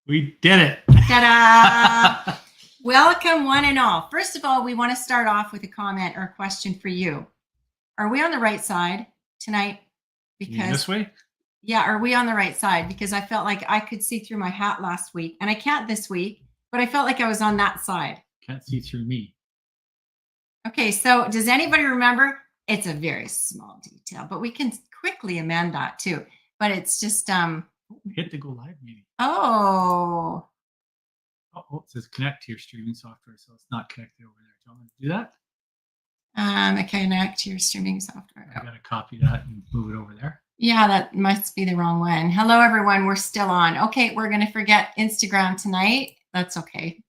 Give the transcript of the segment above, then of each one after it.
We did it. Ta-da! Welcome, one and all. First of all, we want to start off with a comment or a question for you. Are we on the right side tonight? Because this way? Yeah, are we on the right side? Because I felt like I could see through my hat last week, and I can't this week, but I felt like I was on that side. Can't see through me. Okay, so does anybody remember? It's a very small detail, but we can quickly amend that too. But it's just hit the go live maybe. Oh, it says connect to your streaming software, so it's not connected over there. Do you want me to do that? Connect to your streaming software. I gotta copy that and move it over there. Yeah, that must be the wrong one. Hello, everyone. We're still on. Okay, we're going to forget Instagram tonight. That's okay.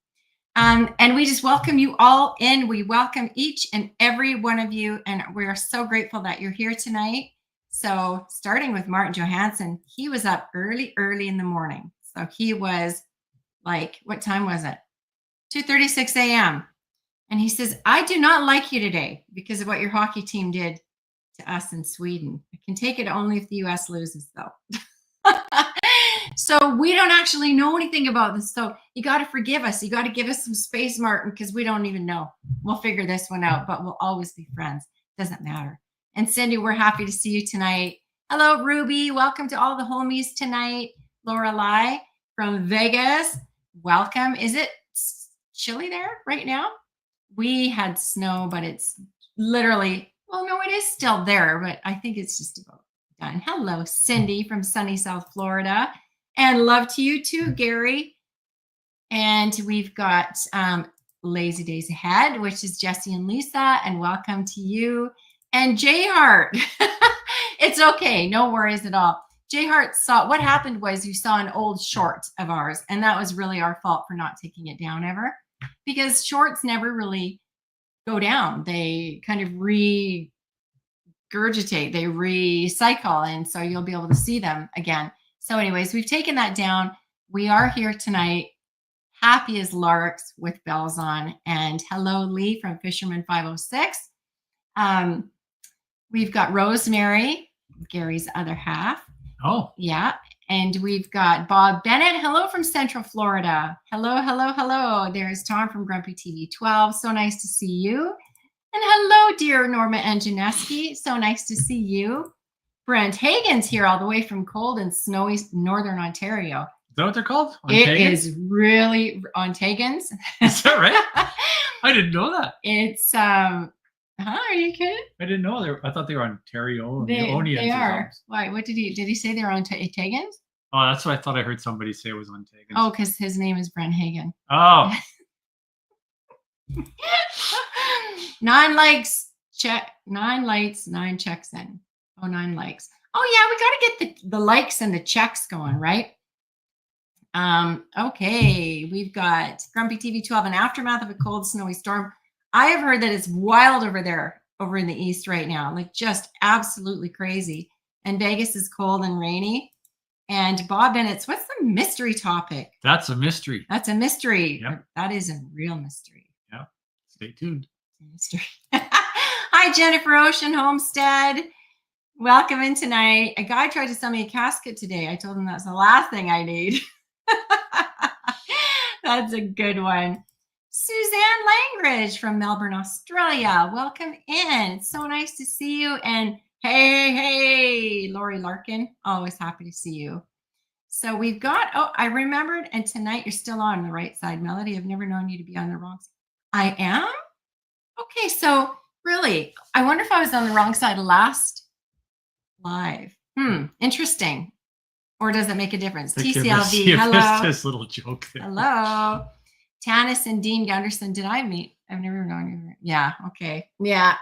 And we just welcome you all in. We welcome each and every one of you, and we are so grateful that you're here tonight. So starting with Martin Johansson, he was up early in the morning. So he was like, what time was it? 2:36 a.m. And he says, I do not like you today because of what your hockey team did to us in Sweden. I can take it only if the US loses, though. So we don't actually know anything about this. So you got to forgive us. You got to give us some space, Martin, because we don't even know. We'll figure this one out, but we'll always be friends. Doesn't matter. And Cindy, we're happy to see you tonight. Hello, Ruby. Welcome to all the homies tonight. Lorelei from Vegas. Welcome. Is it chilly there right now? We had snow, but it's literally, well, no, it is still there, but I think it's just about done. Hello, Cindy from sunny South Florida. And love to you too, Gary. And we've got Lazy Days Ahead, which is Jesse and Lisa. And welcome to you. And Jay Hart. It's okay. No worries at all. Jay Hart saw, what happened was you saw an old short of ours. And that was really our fault for not taking it down ever. Because shorts never really go down. They kind of regurgitate, they recycle. And so you'll be able to see them again. So anyways, we've taken that down. We are here tonight, happy as larks with bells on. And hello, Lee from Fisherman 506. We've got Rosemary, Gary's other half. Oh. Yeah. And we've got Bob Bennett. Hello from Central Florida. Hello, hello, hello. There's Tom from Grumpy TV 12. So nice to see you. And hello, dear Norma Angineski. So nice to see you. Brent Hagen's here all the way from cold and snowy Northern Ontario. Is that what they're called? It is really Ontagans. Is that right? I didn't know that. It's, are you kidding? I didn't know. I thought they were Ontario. They are. Why? What did he say they're Ontagans? Oh, that's what I thought I heard somebody say it was Ontagans. Oh, because his name is Brent Hagen. Oh. 9 likes, check. 9 likes, 9 checks in. Oh, 9 likes. Oh, yeah, we got to get the likes and the checks going, right? Okay, we've got Grumpy TV 12, an aftermath of a cold, snowy storm. I have heard that it's wild over there, over in the east right now, like just absolutely crazy. And Vegas is cold and rainy. And Bob Bennett's, what's the mystery topic? That's a mystery. That's a mystery. Yep. That is a real mystery. Yeah. Stay tuned. Mystery. Hi, Jennifer Ocean, Homestead. Welcome in tonight. A guy tried to sell me a casket today. I told him that's the last thing I need. That's a good one. Suzanne Langridge from Melbourne, Australia. Welcome in. It's so nice to see you. And hey, Lori Larkin. Always happy to see you. So we've got, oh, I remembered. And tonight you're still on the right side, Melody. I've never known you to be on the wrong side. I am? Okay, so really, I wonder if I was on the wrong side last live. Interesting. Or does it make a difference? TCLV, hello. This little joke there. Hello. Tanis and Dean Gunderson. Did I meet? I've never known you. Yeah, okay. Yeah.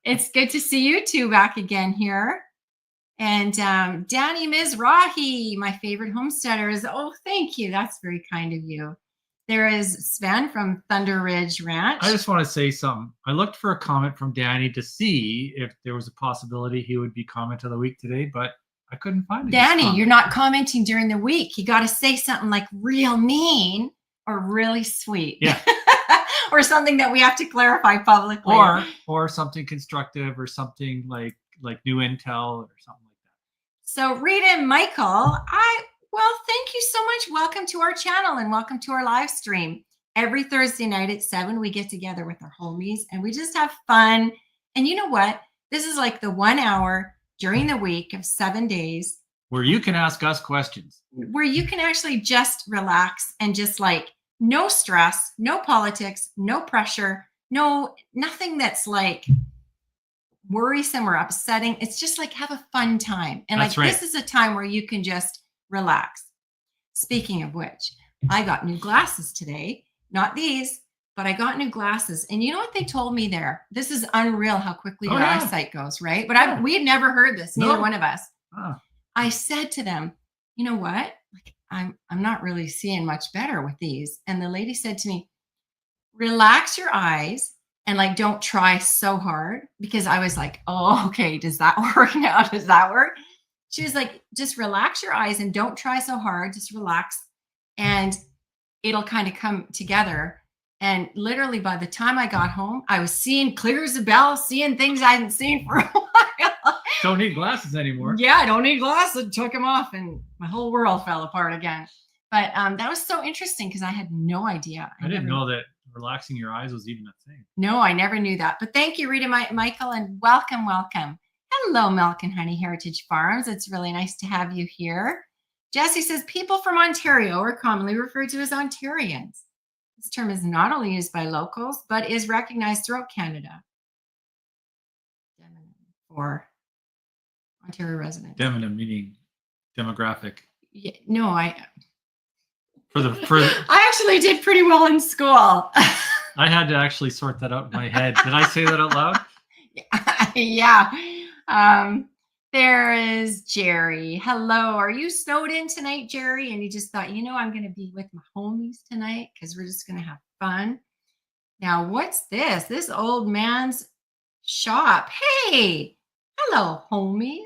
It's good to see you two back again here. And Danny Mizrahi, my favorite homesteaders. Oh, thank you. That's very kind of you. There is Sven from Thunder Ridge Ranch. I just want to say something. I looked for a comment from Danny to see if there was a possibility he would be comment of the week today, but I couldn't find it. Danny, you're not commenting during the week. You got to say something like real mean or really sweet. Yeah. Or something that we have to clarify publicly. Or something constructive or something like new intel or something like that. So Rita and Michael, Well, thank you so much. Welcome to our channel and welcome to our live stream. Every Thursday night at 7, we get together with our homies and we just have fun. And you know what? This is like the 1 hour during the week of 7 days where you can ask us questions, where you can actually just relax and just like no stress, no politics, no pressure, nothing that's like worrisome or upsetting. It's just like have a fun time. And That's like right. this is a time where you can just relax. Speaking of which, I got new glasses today. Not these, but I got new glasses. And you know what they told me there? This is unreal how quickly your eyesight goes, right? But we had never heard this, neither one of us. I said to them, you know what? Like I'm not really seeing much better with these. And the lady said to me, relax your eyes and like don't try so hard, because I was like, oh, okay, does that work now? Does that work? She was like, just relax your eyes and don't try so hard. Just relax and it'll kind of come together. And literally by the time I got home, I was seeing clear as a bell, seeing things I hadn't seen for a while. Don't need glasses anymore. Yeah, I don't need glasses. Took them off and my whole world fell apart again. But that was so interesting because I had no idea. I didn't know that relaxing your eyes was even a thing. No, I never knew that. But thank you, Rita Michael, and welcome. Hello, Milk and Honey Heritage Farms. It's really nice to have you here. Jesse says, people from Ontario are commonly referred to as Ontarians. This term is not only used by locals, but is recognized throughout Canada. For Ontario residents. Demonym meaning demographic. Yeah, no, I actually did pretty well in school. I had to actually sort that out in my head. Did I say that out loud? Yeah. There is Jerry. Hello. Are you snowed in tonight, Jerry? And you just thought, you know, I'm going to be with my homies tonight because we're just going to have fun. Now, what's this? This old man's shop. Hey, hello, homies.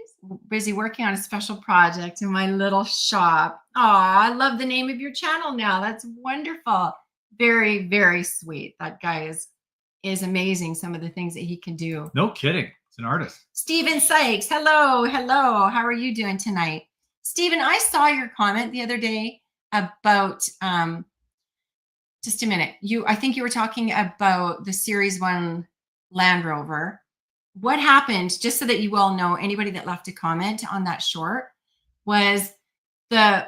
Busy working on a special project in my little shop. Oh, I love the name of your channel now. That's wonderful. Very, very sweet. That guy is amazing. Some of the things that he can do. No kidding. An artist. Stephen Sykes. Hello. How are you doing tonight? Stephen, I saw your comment the other day about just a minute. I think you were talking about the Series 1 Land Rover. What happened, just so that you all know, anybody that left a comment on that short, was the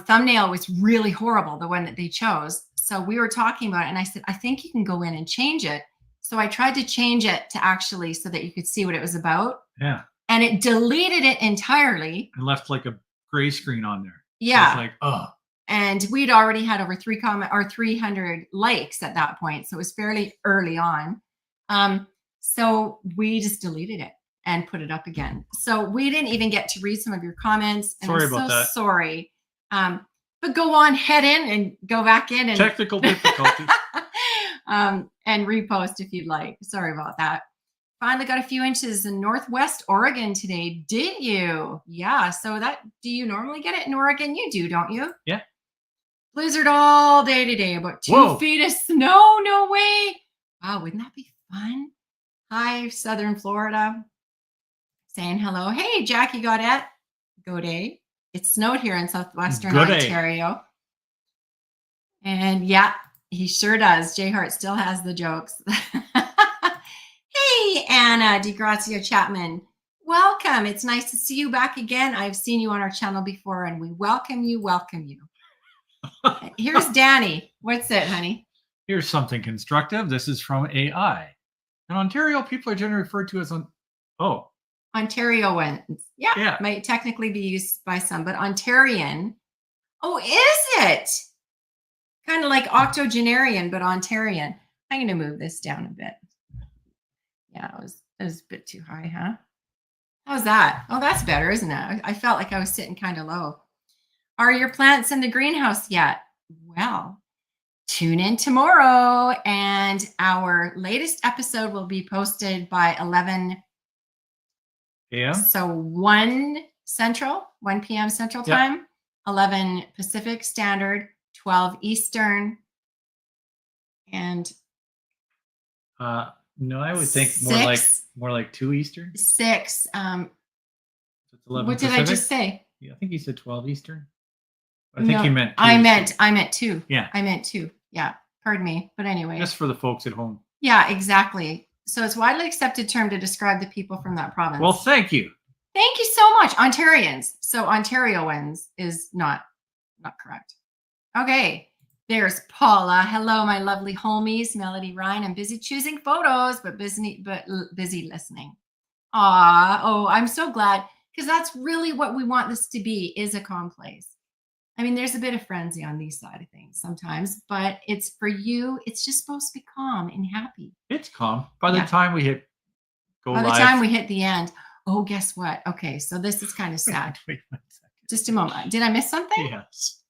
thumbnail was really horrible, the one that they chose. So we were talking about it and I said, I think you can go in and change it. So I tried to change it to actually so that you could see what it was about. Yeah. And it deleted it entirely. And left like a gray screen on there. Yeah. So it's like, oh. And we'd already had over 300 likes at that point. So it was fairly early on. So we just deleted it and put it up again. So we didn't even get to read some of your comments. And sorry I'm about that. Sorry. But go on, head in and go back in and technical difficulties. And repost if you'd like. Sorry about that. Finally got a few inches in Northwest Oregon today. Did you? Yeah. So do you normally get it in Oregon? You do, don't you? Yeah. Blizzard all day today. About 2 feet of snow. No way. Wow. Wouldn't that be fun? Hi, Southern Florida. Saying hello. Hey, Jackie Gaudette. Go day. It snowed here in Southwestern Ontario. And yeah, he sure does. Jay Hart still has the jokes. Hey, Anna DiGrazia Chapman. Welcome. It's nice to see you back again. I've seen you on our channel before and we welcome you. Here's Danny. What's it, honey? Here's something constructive. This is from AI. In Ontario, people are generally referred to as Ontarians. Yeah. Might technically be used by some, but Ontarian. Oh, is it? Kind of like octogenarian, but Ontarian. I'm going to move this down a bit. Yeah, it was a bit too high, huh? How's that? Oh, that's better, isn't it? I felt like I was sitting kind of low. Are your plants in the greenhouse yet? Well, tune in tomorrow and our latest episode will be posted by 11 a.m. So 1 p.m. Central Time, 11 Pacific Standard, 12 Eastern, and no, I would think more like 2 Eastern. 6. It's 11 what Pacific? Did I just say? I think he said 12 Eastern. I think he meant 2 I Eastern. meant 2. Yeah. I meant 2. Yeah. Pardon me. But anyway. Just for the folks at home. Yeah, exactly. So it's a widely accepted term to describe the people from that province. Well, thank you. Thank you so much. Ontarians. So Ontarians is not correct. Okay. There's Paula. Hello, my lovely homies. Melody, Ryan. I'm busy choosing photos, but busy listening. I'm so glad, because that's really what we want this to be, is a calm place. I mean, there's a bit of frenzy on these side of things sometimes, but it's for you. It's just supposed to be calm and happy. It's calm. By the time we hit By the time we hit the end. Oh, guess what? Okay, so this is kind of sad. Wait a second. Just a moment. Did I miss something? Yes.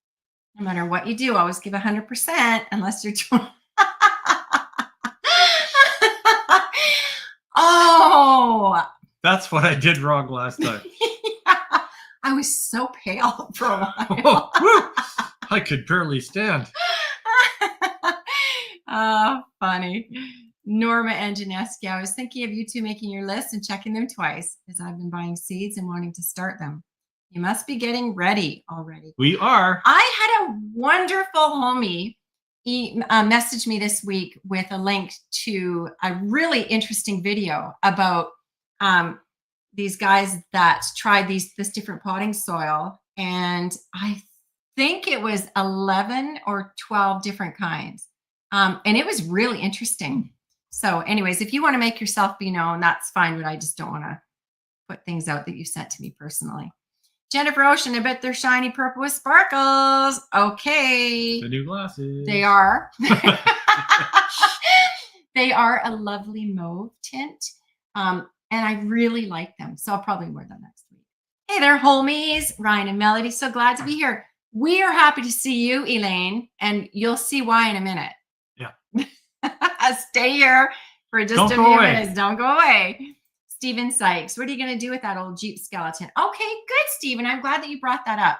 No matter what you do, always give 100% unless you're trying. Oh. That's what I did wrong last time. Yeah. I was so pale for a while. Oh, I could barely stand. Funny. Norma and Janeski, I was thinking of you two making your list and checking them twice, because I've been buying seeds and wanting to start them. You must be getting ready already. We are. I had a wonderful homie message me this week with a link to a really interesting video about these guys that tried this different potting soil. And I think it was 11 or 12 different kinds. And it was really interesting. So anyways, if you want to make yourself be known, that's fine. But I just don't want to put things out that you sent to me personally. Jennifer Ocean, I bet they're shiny purple with sparkles. Okay. The new glasses. They are. They are a lovely mauve tint. And I really like them. So I'll probably wear them next week. Hey there, homies. Ryan and Melody. So glad to be here. We are happy to see you, Elaine. And you'll see why in a minute. Yeah. Stay here for just a few minutes. Don't go away. Stephen Sykes, what are you going to do with that old Jeep skeleton? Okay, good, Stephen. I'm glad that you brought that up.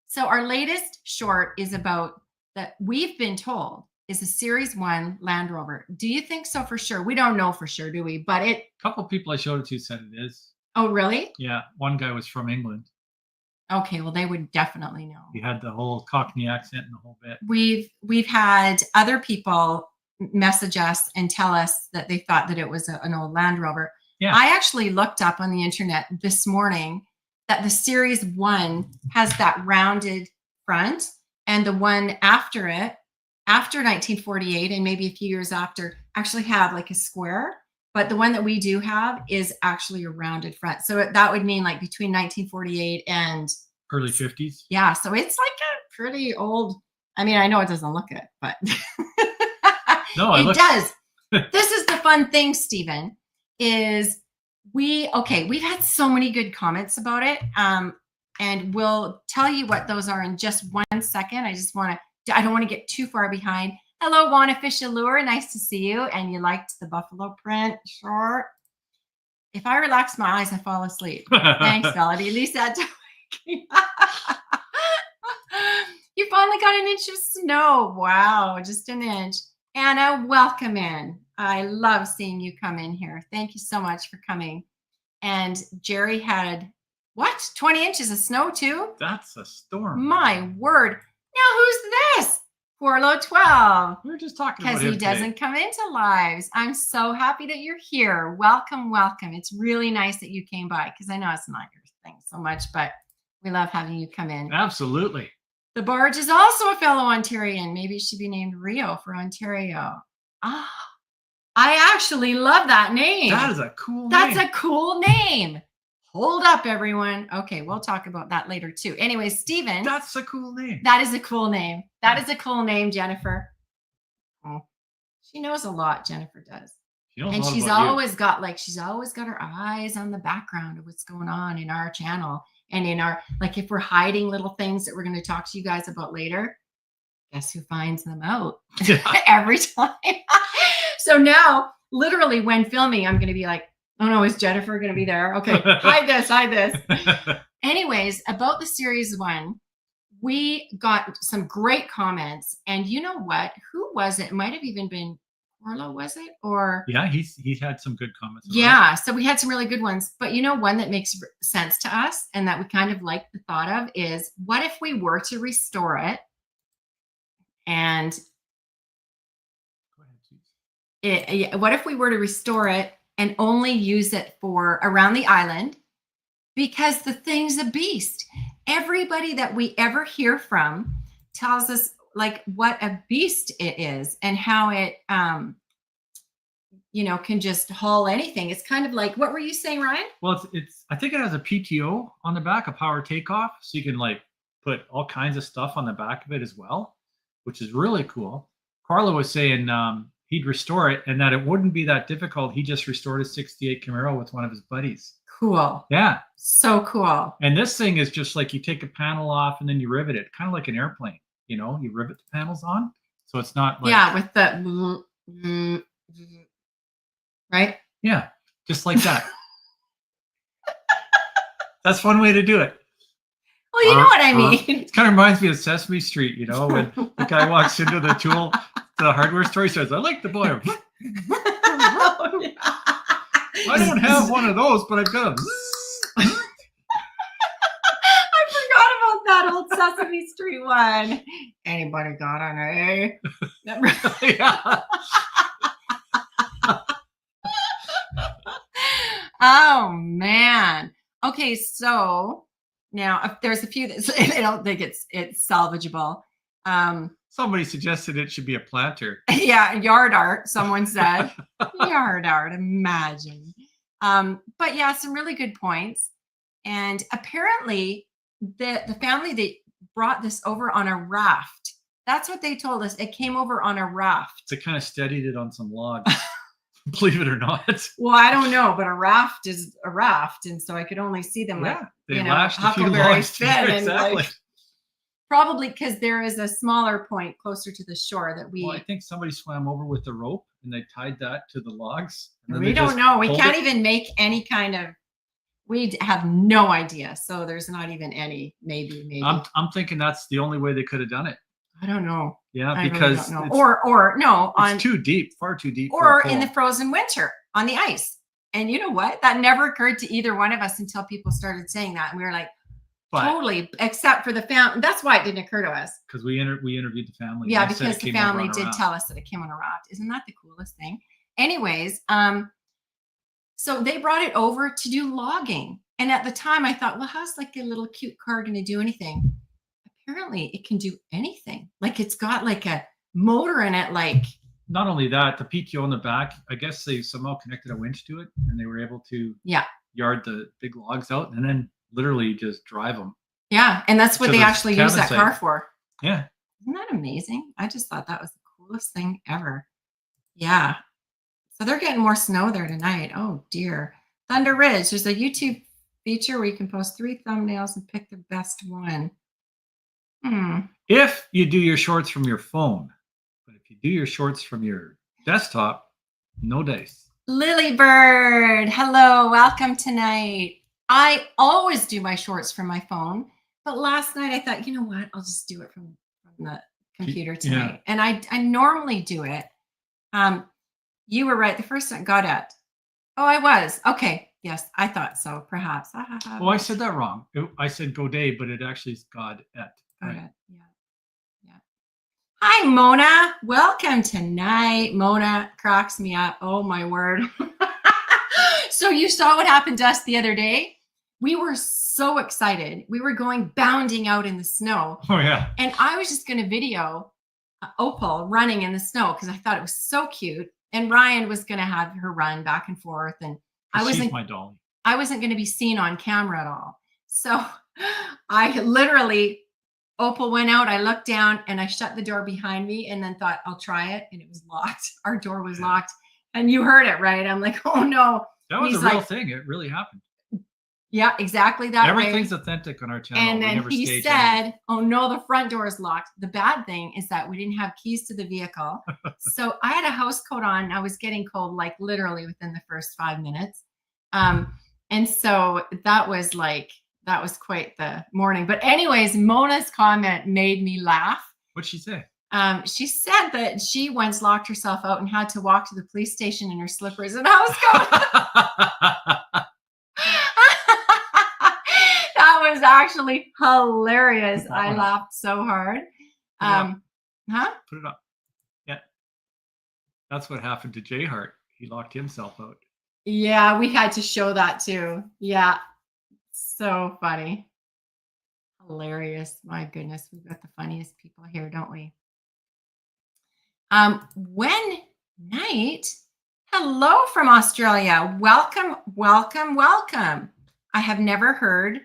So our latest short is about that we've been told is a Series 1 Land Rover. Do you think so for sure? We don't know for sure, do we? But a couple of people I showed it to said it is. Oh, really? Yeah. One guy was from England. Okay, well, they would definitely know. He had the whole Cockney accent and the whole bit. We've had other people message us and tell us that they thought that it was an old Land Rover. Yeah. I actually looked up on the internet this morning that the Series 1 has that rounded front, and the one after it, after 1948 and maybe a few years after, actually have like a square. But the one that we do have is actually a rounded front. So that would mean like between 1948 and early 50s. Yeah. So it's like a pretty old, I mean, I know it doesn't look it, but no, it does. This is the fun thing, Stephen. Is we've had so many good comments about it. And we'll tell you what those are in just 1 second. I don't want to get too far behind. Hello, Juana Fish Allure. Nice to see you. And you liked the buffalo print short. If I relax my eyes, I fall asleep. Thanks, Melody. At least that's you finally got an inch of snow. Wow, just an inch. Anna, welcome in. I love seeing you come in here. Thank you so much for coming. And Jerry had, 20 inches of snow too? That's a storm. My word. Now who's this? Forlo 12. We were just talking about him because he doesn't come into lives. I'm so happy that you're here. Welcome, welcome. It's really nice that you came by, because I know it's not your thing so much, but we love having you come in. Absolutely. The barge is also a fellow Ontarian. Maybe it should be named Rio for Ontario. I actually love that name. That is a cool name. That's a cool name. Hold up, everyone. Okay, we'll talk about that later too. Anyway, Stephen. That's a cool name. That is a cool name. That is a cool name, Jennifer. Oh, she knows a lot, Jennifer does. And she's always got her eyes on the background of what's going on in our channel. And in our, like, if we're hiding little things that we're going to talk to you guys about later, guess who finds them out every time? So now, literally, when filming, I'm going to be like, oh no, is Jennifer going to be there? Okay, hide this. Anyways, about the Series 1, we got some great comments. And you know what? Who was it? It might have even been Carlo, was it? Or Yeah, he's had some good comments. about it. yeah, so we had some really good ones. But you know, one that makes sense to us and that we kind of like the thought of is, what if we were to restore it and Go ahead, Suze. what if we were to restore it and only use it for around the island? Because the thing's a beast. Everybody that we ever hear from tells us like what a beast it is and how it you know, can just haul anything. It's kind of like, what were you saying, Ryan? Well, it's I think it has a PTO on the back, a power takeoff, so you can like put all kinds of stuff on the back of it as well, which is really cool. Carlo was saying he'd restore it and that it wouldn't be that difficult. He just restored a 68 Camaro with one of his buddies. Cool. Yeah. So cool. And this thing is just like you take a panel off and then you rivet it, kind of like an airplane. You know, you rivet the panels on, so it's not like Yeah, with the right. Yeah, just like that. That's one way to do it. Well, you know what I mean. It kind of reminds me of Sesame Street, you know, when the guy walks into the hardware store, he says, "I like the boy." Oh, yeah. I don't have one of those, but I've got a. I forgot about that old Sesame Street one. Anybody got an A? Yeah. Oh man. Okay, so now if there's a few that I don't think it's salvageable. Somebody suggested it should be a planter. Yeah, yard art. Someone said yard art. Imagine. But yeah, some really good points. And apparently, the family that brought this over on a raft. That's what they told us. It came over on a raft. They kind of steadied it on some logs. Believe it or not. Well, I don't know, but a raft is a raft, and so I could only see them like they lashed a few Huckleberry logs Finn, together, and exactly. like probably because there is a smaller point closer to the shore that we. Well, I think somebody swam over with the rope and they tied that to the logs. And then We they don't just know. We pulled can't it. even make any kind of. We have no idea. So there's not even any. Maybe. I'm thinking that's the only way they could have done it. I don't know. Yeah, I because really don't know. Or no, it's too deep, far too deep. or for a in the pole. frozen winter on the ice. And you know what? That never occurred to either one of us until people started saying that, and we were like, But totally, except for the family. That's why it didn't occur to us. because we interviewed the family. Yeah, and they said because it the came over family on a did raft. tell us that it came on a raft. Isn't that the coolest thing? Anyways, so they brought it over to do logging. And at the time I thought, well, how's like a little cute car going to do anything? Apparently it can do anything. Like it's got like a motor in it, like Not only that, the PTO on the back, I guess they somehow connected a winch to it and they were able to yard the big logs out and then literally just drive them. yeah. And that's what To they the actually use cabin that site. car for. Yeah. Isn't that amazing? I just thought that was the coolest thing ever. Yeah. So they're getting more snow there tonight. Oh dear. Thunder Ridge. There's a YouTube feature where you can post 3 thumbnails and pick the best one. If you do your shorts from your phone, but if you do your shorts from your desktop, no dice. Lily Bird. Hello. Welcome tonight. I always do my shorts from my phone, but last night I thought, you know what? I'll just do it from the computer tonight. And I normally do it. You were right. The first time got it. Oh, I was. Okay. Yes, I thought so. Perhaps. Oh, I said that wrong. I said Godet, but it actually is God et. Got Right. it. Yeah. Hi, Mona. Welcome tonight. Mona cracks me up. Oh, my word. So you saw what happened to us the other day? We were so excited. We were going bounding out in the snow. Oh, yeah. And I was just going to video Opal running in the snow because I thought it was so cute. And Ryan was going to have her run back and forth. And She's my dolly. I wasn't going to be seen on camera at all. So I literally, Opal went out, I looked down and I shut the door behind me and then thought I'll try it. And it was locked. Our door was locked. And you heard it, right? I'm like, oh no. That was He's a real like, thing. It really happened. yeah, exactly that Everything's way. authentic on our channel. And We then never he stage said, oh no, the front door is locked. The bad thing is that we didn't have keys to the vehicle. So I had a house coat on. I was getting cold, like literally within the first 5 minutes. And so that was quite the morning. But anyways, Mona's comment made me laugh. What'd she say? She said that she once locked herself out and had to walk to the police station in her slippers and house coat. That was actually hilarious. I laughed so hard. Huh? Put it up. Yeah. That's what happened to Jay Hart. He locked himself out. Yeah, we had to show that too. Yeah. So funny. Hilarious. My goodness, we've got the funniest people here, don't we? When Night, hello from Australia. Welcome, welcome, welcome. I have never heard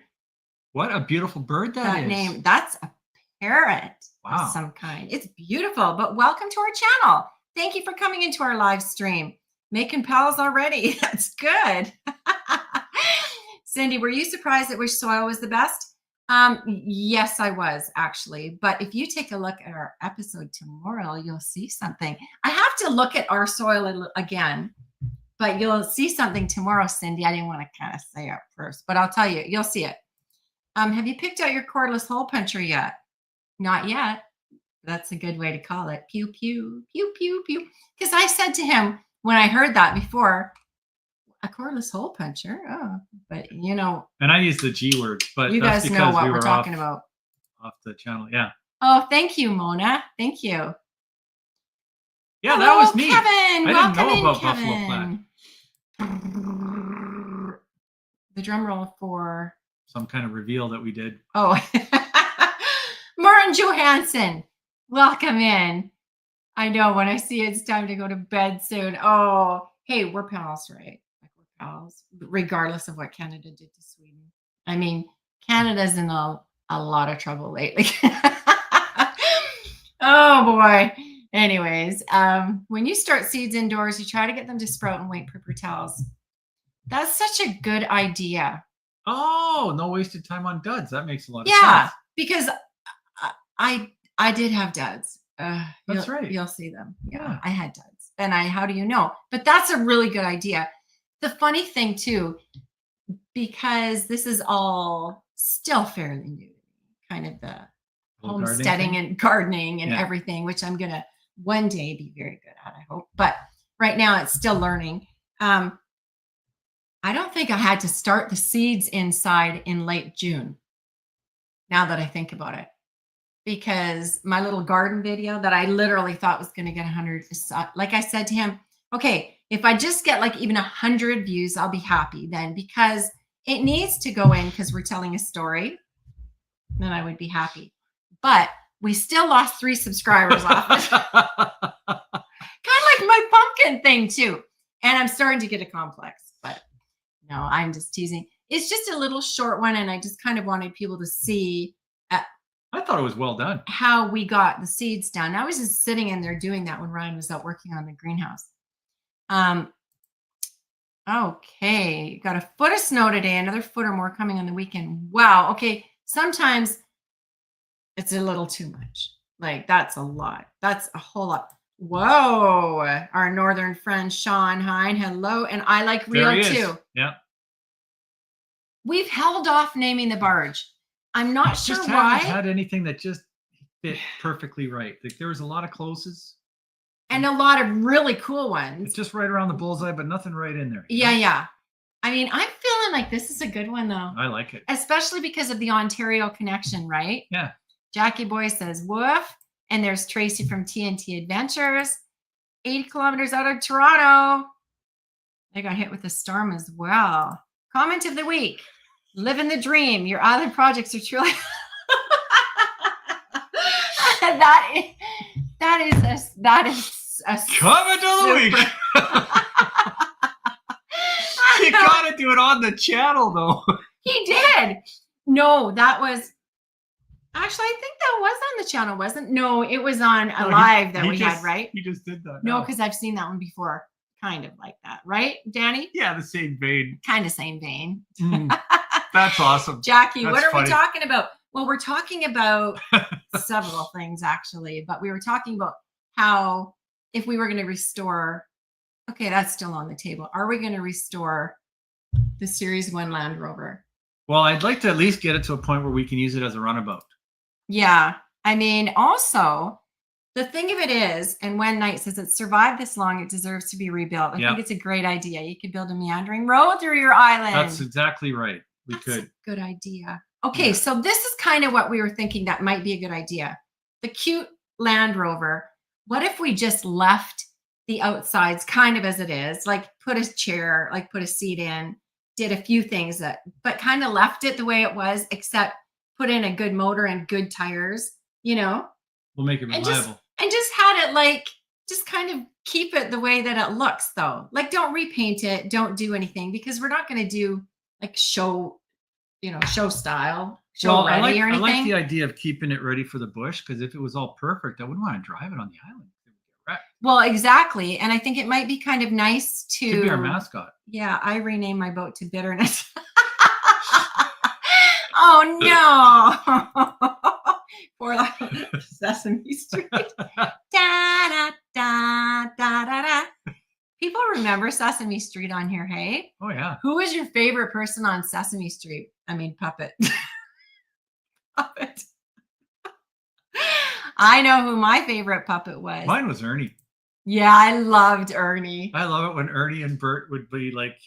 what a beautiful bird that is. Name. That's a parrot of some kind. It's beautiful, but welcome to our channel. Thank you for coming into our live stream. Making pals already. That's good. Cindy, were you surprised that which soil was the best? Yes, I was actually. But if you take a look at our episode tomorrow, you'll see something. I have to look at our soil again, but you'll see something tomorrow, Cindy. I didn't want to kind of say it first, but I'll tell you, you'll see it. Have you picked out your cordless hole puncher yet? Not yet. That's a good way to call it. Pew, pew, pew, pew, pew. Because I said to him when I heard that before, a cordless hole puncher. Oh, but you know. And I use the G words, but you that's guys know what we're talking about. Off the channel, yeah. Oh, thank you, Mona. Thank you. Yeah, that was neat. Kevin, I didn't know about Kevin. Buffalo Flat. The drum roll for some kind of reveal that we did. Oh, Martin Johansson, welcome in. I know when I see it's time to go to bed soon. Oh, hey, we're pals, right? Regardless of what Canada did to Sweden. I mean, Canada's in a lot of trouble lately. Oh boy. Anyways, when you start seeds indoors, you try to get them to sprout in white paper towels. That's such a good idea. Oh, no wasted time on duds. That makes a lot of sense. Yeah, because I did have duds. That's right. You'll see them. Yeah, I had duds. And how do you know? But that's a really good idea. The funny thing too, because this is all still fairly new, kind of the homesteading and gardening and everything, which I'm going to one day be very good at, I hope. But right now it's still learning. I don't think I had to start the seeds inside in late June, now that I think about it. Because my little garden video that I literally thought was going to get 100, like I said to him, okay, if I just get like even 100 views, I'll be happy then, because it needs to go in because we're telling a story, then I would be happy. But we still lost 3 subscribers off it. Kind of like my pumpkin thing too. And I'm starting to get a complex, but no, I'm just teasing. It's just a little short one. And I just kind of wanted people to see I thought it was well done. How we got the seeds done. I was just sitting in there doing that when Ryan was out working on the greenhouse. Okay, got a foot of snow today, another foot or more coming on the weekend. Wow. Okay, sometimes it's a little too much. Like that's a lot. That's a whole lot. Whoa, our northern friend Sean Hine, hello, and I like Rio too. Yeah. We've held off naming the barge. I'm not sure just why. Haven't had anything that just fit perfectly right. Like there was a lot of closes. And a lot of really cool ones. It's just right around the bullseye, but nothing right in there. Yeah, yeah. I mean, I'm feeling like this is a good one, though. I like it. Especially because of the Ontario connection, right? Yeah. Jackie Boy says, woof. And there's Tracy from TNT Adventures. 80 kilometers out of Toronto. They got hit with a storm as well. Comment of the week. Living the dream. Your island projects are truly... that is a comment of the week. You gotta do it on the channel though. He did. No, that was actually, I think that was on the channel, wasn't? No, it was on a live that we had, right? He just did that. No, because I've seen that one before. Kind of like that, right, Danny? Yeah, the same vein. Kind of same vein. That's awesome. Jackie, That's what are funny. we talking about? Well, we're talking about several things actually, but we were talking about how if we were going to restore, okay, that's still on the table. Are we going to restore the Series 1 Land Rover? Well, I'd like to at least get it to a point where we can use it as a runabout. Yeah. I mean, also, The thing of it is, and when Knight says it survived this long, it deserves to be rebuilt. I think it's a great idea. You could build a meandering road through your island. That's exactly right. That's a good idea. Okay, so this is kind of what we were thinking that might be a good idea. The cute Land Rover. What if we just left the outsides kind of as it is, like put a chair, like put a seat in, did a few things but kind of left it the way it was, except put in a good motor and good tires, you know? We'll make it reliable. And just had it like, just kind of keep it the way that it looks though. Like don't repaint it, don't do anything because we're not going to do like show style, ready or anything. I like the idea of keeping it ready for the bush because if it was all perfect, I wouldn't want to drive it on the island. It would get wrecked. Well, exactly. And I think it might be kind of nice to Could be our mascot. Yeah, I renamed my boat to Bitterness. Oh no. For Sesame Street. Da, da, da, da, da, da. People remember Sesame Street on here, hey? Oh, yeah. Who is your favorite person on Sesame Street? I mean, puppet. Puppet. I know who my favorite puppet was. Mine was Ernie. Yeah, I loved Ernie. I love it when Ernie and Bert would be like,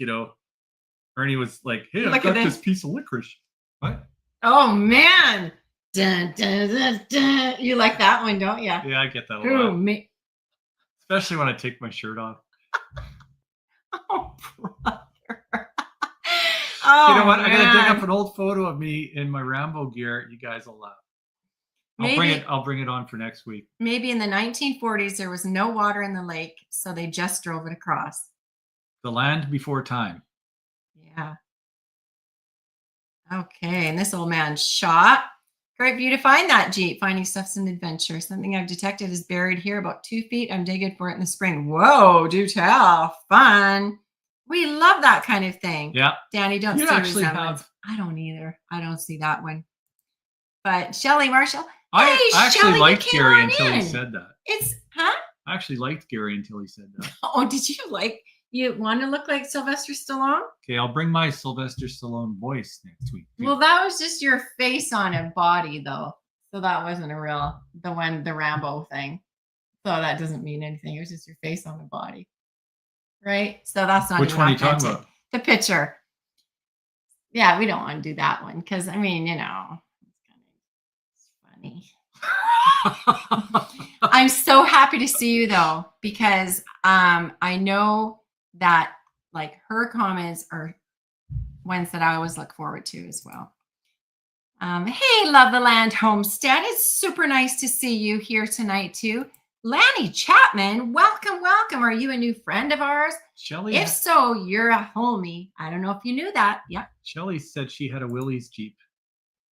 Ernie was like, hey, I got this piece of licorice. What? Oh, man. Dun, dun, dun, dun. You like that one, don't you? Yeah, I get that a lot. Me. Especially when I take my shirt off. Oh, brother. Oh, you know what? man. I gotta dig up an old photo of me in my Rambo gear. You guys will laugh. I'll bring it on for next week. Maybe in the 1940s there was no water in the lake, so they just drove it across. The land before time. Yeah. Okay, and this old man shot. Great for you to find that Jeep. Finding stuff's an adventure. Something I've detected is buried here about 2 feet. I'm digging for it in the spring. Whoa, do tell. Fun. We love that kind of thing. Yeah. Danny, don't see resemblance. I don't either. I don't see that one. But Shelly Marshall. I actually Shelley, liked Gary until he said that. I actually liked Gary until he said that. Oh, did you want to look like Sylvester Stallone? Okay, I'll bring my Sylvester Stallone voice next week. Too. Well, that was just your face on a body, though. So that wasn't the Rambo thing. So that doesn't mean anything. It was just your face on the body. Right? So that's not Which one are you talking about? The picture. Yeah, we don't want to do that one because, I mean, it's funny. I'm so happy to see you, though, because I know that like her comments are ones that I always look forward to as well. Hey, Love the Land Homestead. It's super nice to see you here tonight, too. Lanny Chapman, welcome, welcome. Are you a new friend of ours? Shelly. If so, you're a homie. I don't know if you knew that. Yeah. Shelly said she had a Willys Jeep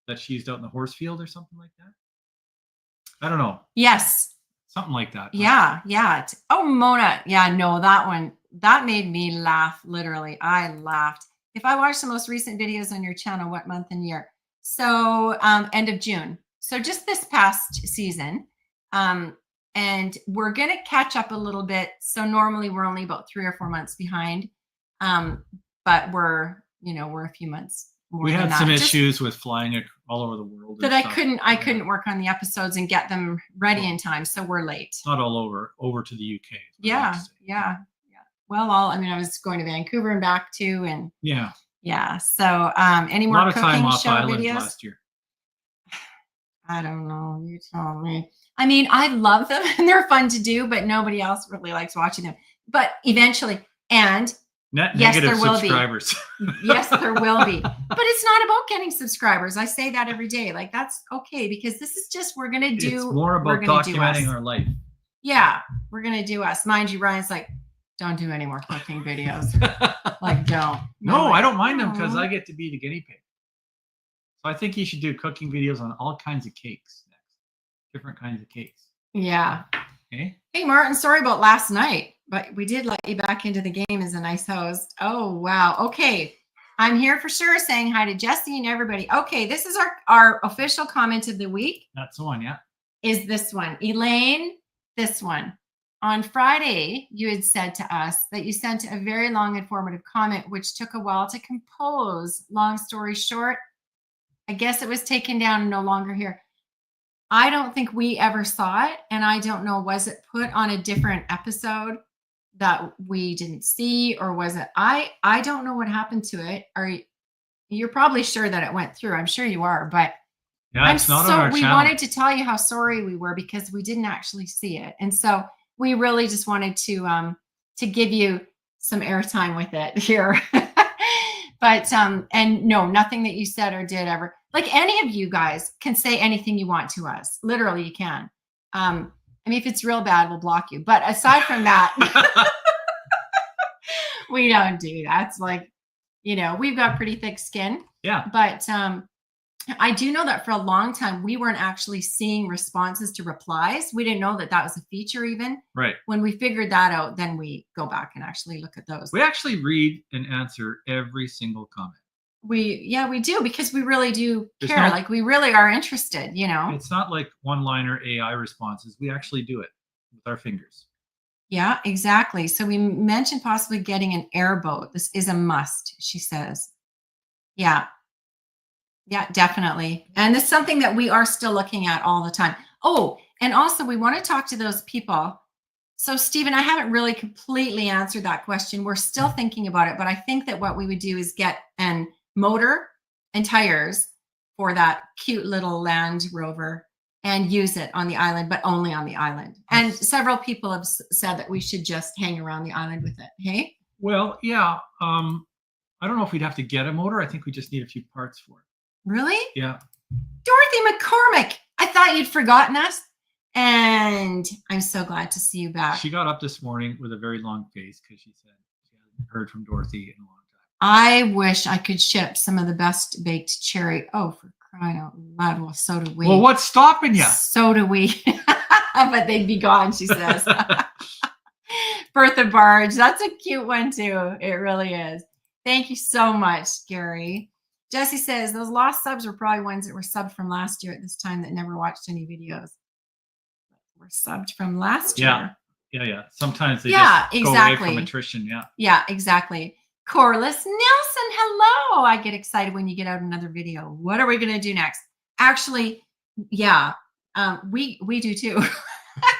that she used out in the horse field or something like that. I don't know. Yes. Something like that. Yeah, yeah. Oh, Mona. Yeah, no, that one. That made me laugh, literally. I laughed. If I watched the most recent videos on your channel, what month and year? So end of June. So just this past season. And we're going to catch up a little bit. So normally we're only about 3 or 4 months behind. But we're a few months more. We had some issues with flying it all over the world. That I couldn't work on the episodes and get them ready in time. So we're late. Not all over to the UK. Yeah. Well, I was going to Vancouver and back too. And yeah. So any more cooking show videos last year? I don't know. You tell me. I mean, I love them and they're fun to do, but nobody else really likes watching them. But eventually, and yes, there will subscribers. Be. Yes, there will be. But it's not about getting subscribers. I say that every day. Like, that's okay, because this is just, we're going to do. It's more about documenting our life. Yeah, we're going to do us. Mind you, Ryan's like, don't do any more cooking videos. Like, don't. No, I don't mind them because I get to be the guinea pig. So I think you should do cooking videos on all kinds of cakes next. Different kinds of cakes. Yeah. Okay. Hey, Martin, sorry about last night, but we did let you back into the game as a nice host. Oh, wow. Okay. I'm here for sure, saying hi to Jesse and everybody. Okay, this is our official comment of the week. That's the one, yeah. Is this one. Elaine, this one. On Friday, you had said to us that you sent a very long informative comment, which took a while to compose. Long story short, I guess it was taken down and no longer here. I don't think we ever saw it. And I don't know, was it put on a different episode that we didn't see, or was it, I don't know what happened to it. You're probably sure that it went through. I'm sure you are, but Yeah, it's not on our we channel. wanted to tell you how sorry we were because we didn't actually see it. And so we really just wanted to give you some airtime with it here. But and no, nothing that you said or did ever, like, any of you guys can say anything you want to us. Literally, you can. I mean, if it's real bad, we'll block you. But aside from that, we don't do that. It's like, we've got pretty thick skin. Yeah. But I do know that for a long time, we weren't actually seeing responses to replies. We didn't know that that was a feature even. Right. When we figured that out, then we go back and actually look at those. We actually read and answer every single comment. We do, because we really do care. Like, we really are interested, It's not like one-liner AI responses. We actually do it with our fingers. Yeah, exactly. So we mentioned possibly getting an airboat. This is a must, she says. Yeah. Yeah, definitely. And it's something that we are still looking at all the time. Oh, and also we want to talk to those people. So Stephen, I haven't really completely answered that question. We're still thinking about it, but I think that what we would do is get an motor and tires for that cute little Land Rover and use it on the island, but only on the island. And several people have said that we should just hang around the island with it. Hey? Well, yeah. I don't know if we'd have to get a motor. I think we just need a few parts for it. Really? Yeah. Dorothy McCormick, I thought you'd forgotten us. And I'm so glad to see you back. She got up this morning with a very long face because she said she hadn't heard from Dorothy in a long time. I wish I could ship some of the best baked cherry. Oh, for crying out loud. Well, so do we. Well, what's stopping you? So do we. But they'd be gone, she says. Bertha Barge. That's a cute one, too. It really is. Thank you so much, Gary. Jesse says, those lost subs were probably ones that were subbed from last year at this time that never watched any videos. Were subbed from last year. Yeah. Sometimes they just go away from attrition. Yeah, exactly. Corliss Nelson, hello. I get excited when you get out another video. What are we going to do next? Actually, yeah, we do too,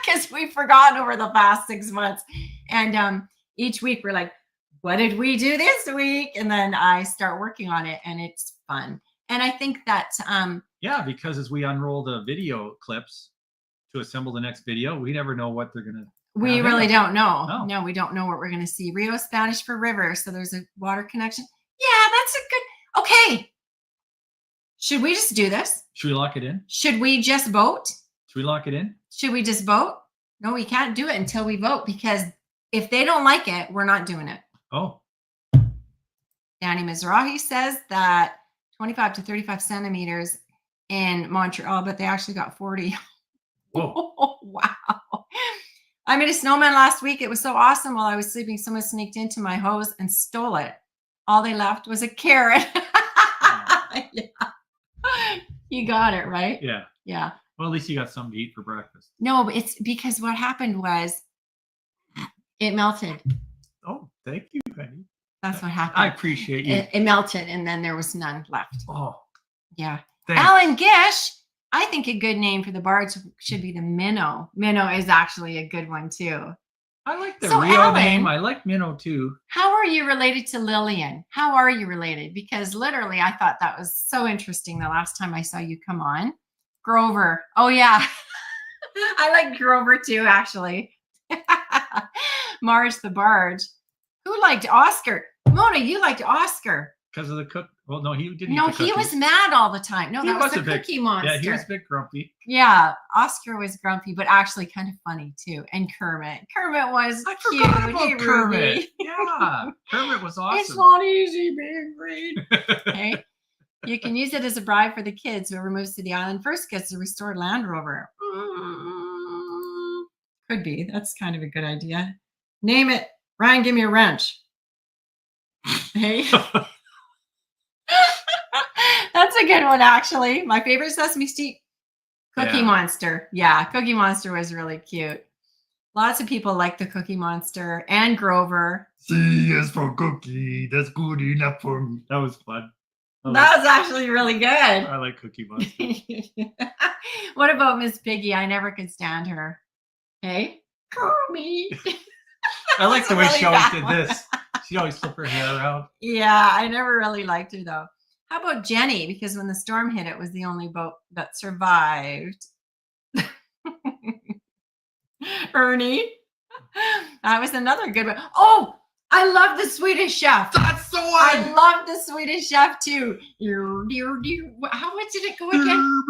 because we've forgotten over the past 6 months. And each week we're like, what did we do this week? And then I start working on it, and it's fun. And I think that because as we unroll the video clips to assemble the next video, we never know what they're gonna. We really don't know. No, we don't know what we're gonna see. Rio Spanish for river, so there's a water connection. Yeah, that's a good. Okay, should we just do this? Should we lock it in? Should we just vote? Should we lock it in? Should we just vote? No, we can't do it until we vote, because if they don't like it, we're not doing it. Oh. Danny Mizrahi says that 25 to 35 centimeters in Montreal, but they actually got 40. Whoa. Wow. I made a snowman last week. It was so awesome. While I was sleeping, someone sneaked into my hose and stole it. All they left was a carrot. Yeah. You got it, right? Yeah. Yeah. Well, at least you got something to eat for breakfast. No, but it's because what happened was it melted. Oh, thank you, honey. That's what happened. I appreciate you. It melted, and then there was none left. Oh. Yeah. Thanks. Alan Gish. I think a good name for the barge should be the Minnow. Minnow is actually a good one, too. I like the real name. I like Minnow, too. How are you related to Lillian? How are you related? Because literally, I thought that was so interesting the last time I saw you come on. Grover. Oh, yeah. I like Grover, too, actually. Marge the Barge. Who liked Oscar? Mona, you liked Oscar. Because of the cook. Well, no, he didn't. No, he was mad all the time. No, that was the Cookie Monster. Yeah, he was a bit grumpy. Yeah, Oscar was grumpy, but actually kind of funny too. And Kermit. Kermit was cute. Forgot about Kermit. Yeah, Kermit was awesome. It's not easy being green. Okay. You can use it as a bribe for the kids. Whoever moves to the island first gets a restored Land Rover. Could be. That's kind of a good idea. Name it. Ryan, give me a wrench. Hey. That's a good one, actually. My favorite Sesame Street, Cookie Monster. Yeah, Cookie Monster was really cute. Lots of people like the Cookie Monster and Grover. C is for cookie. That's good enough for me. That was fun. That was actually really good. I like Cookie Monster. What about Miss Piggy? I never could stand her. Hey, Kermit. I like the way Really she always bad did one. this. She always flipped her hair around. Yeah, I never really liked her though. How about Jenny? Because when the storm hit, it was the only boat that survived. Ernie. That was another good one. Oh, I love the Swedish Chef. That's the I one. love the Swedish Chef too. How much did it go again?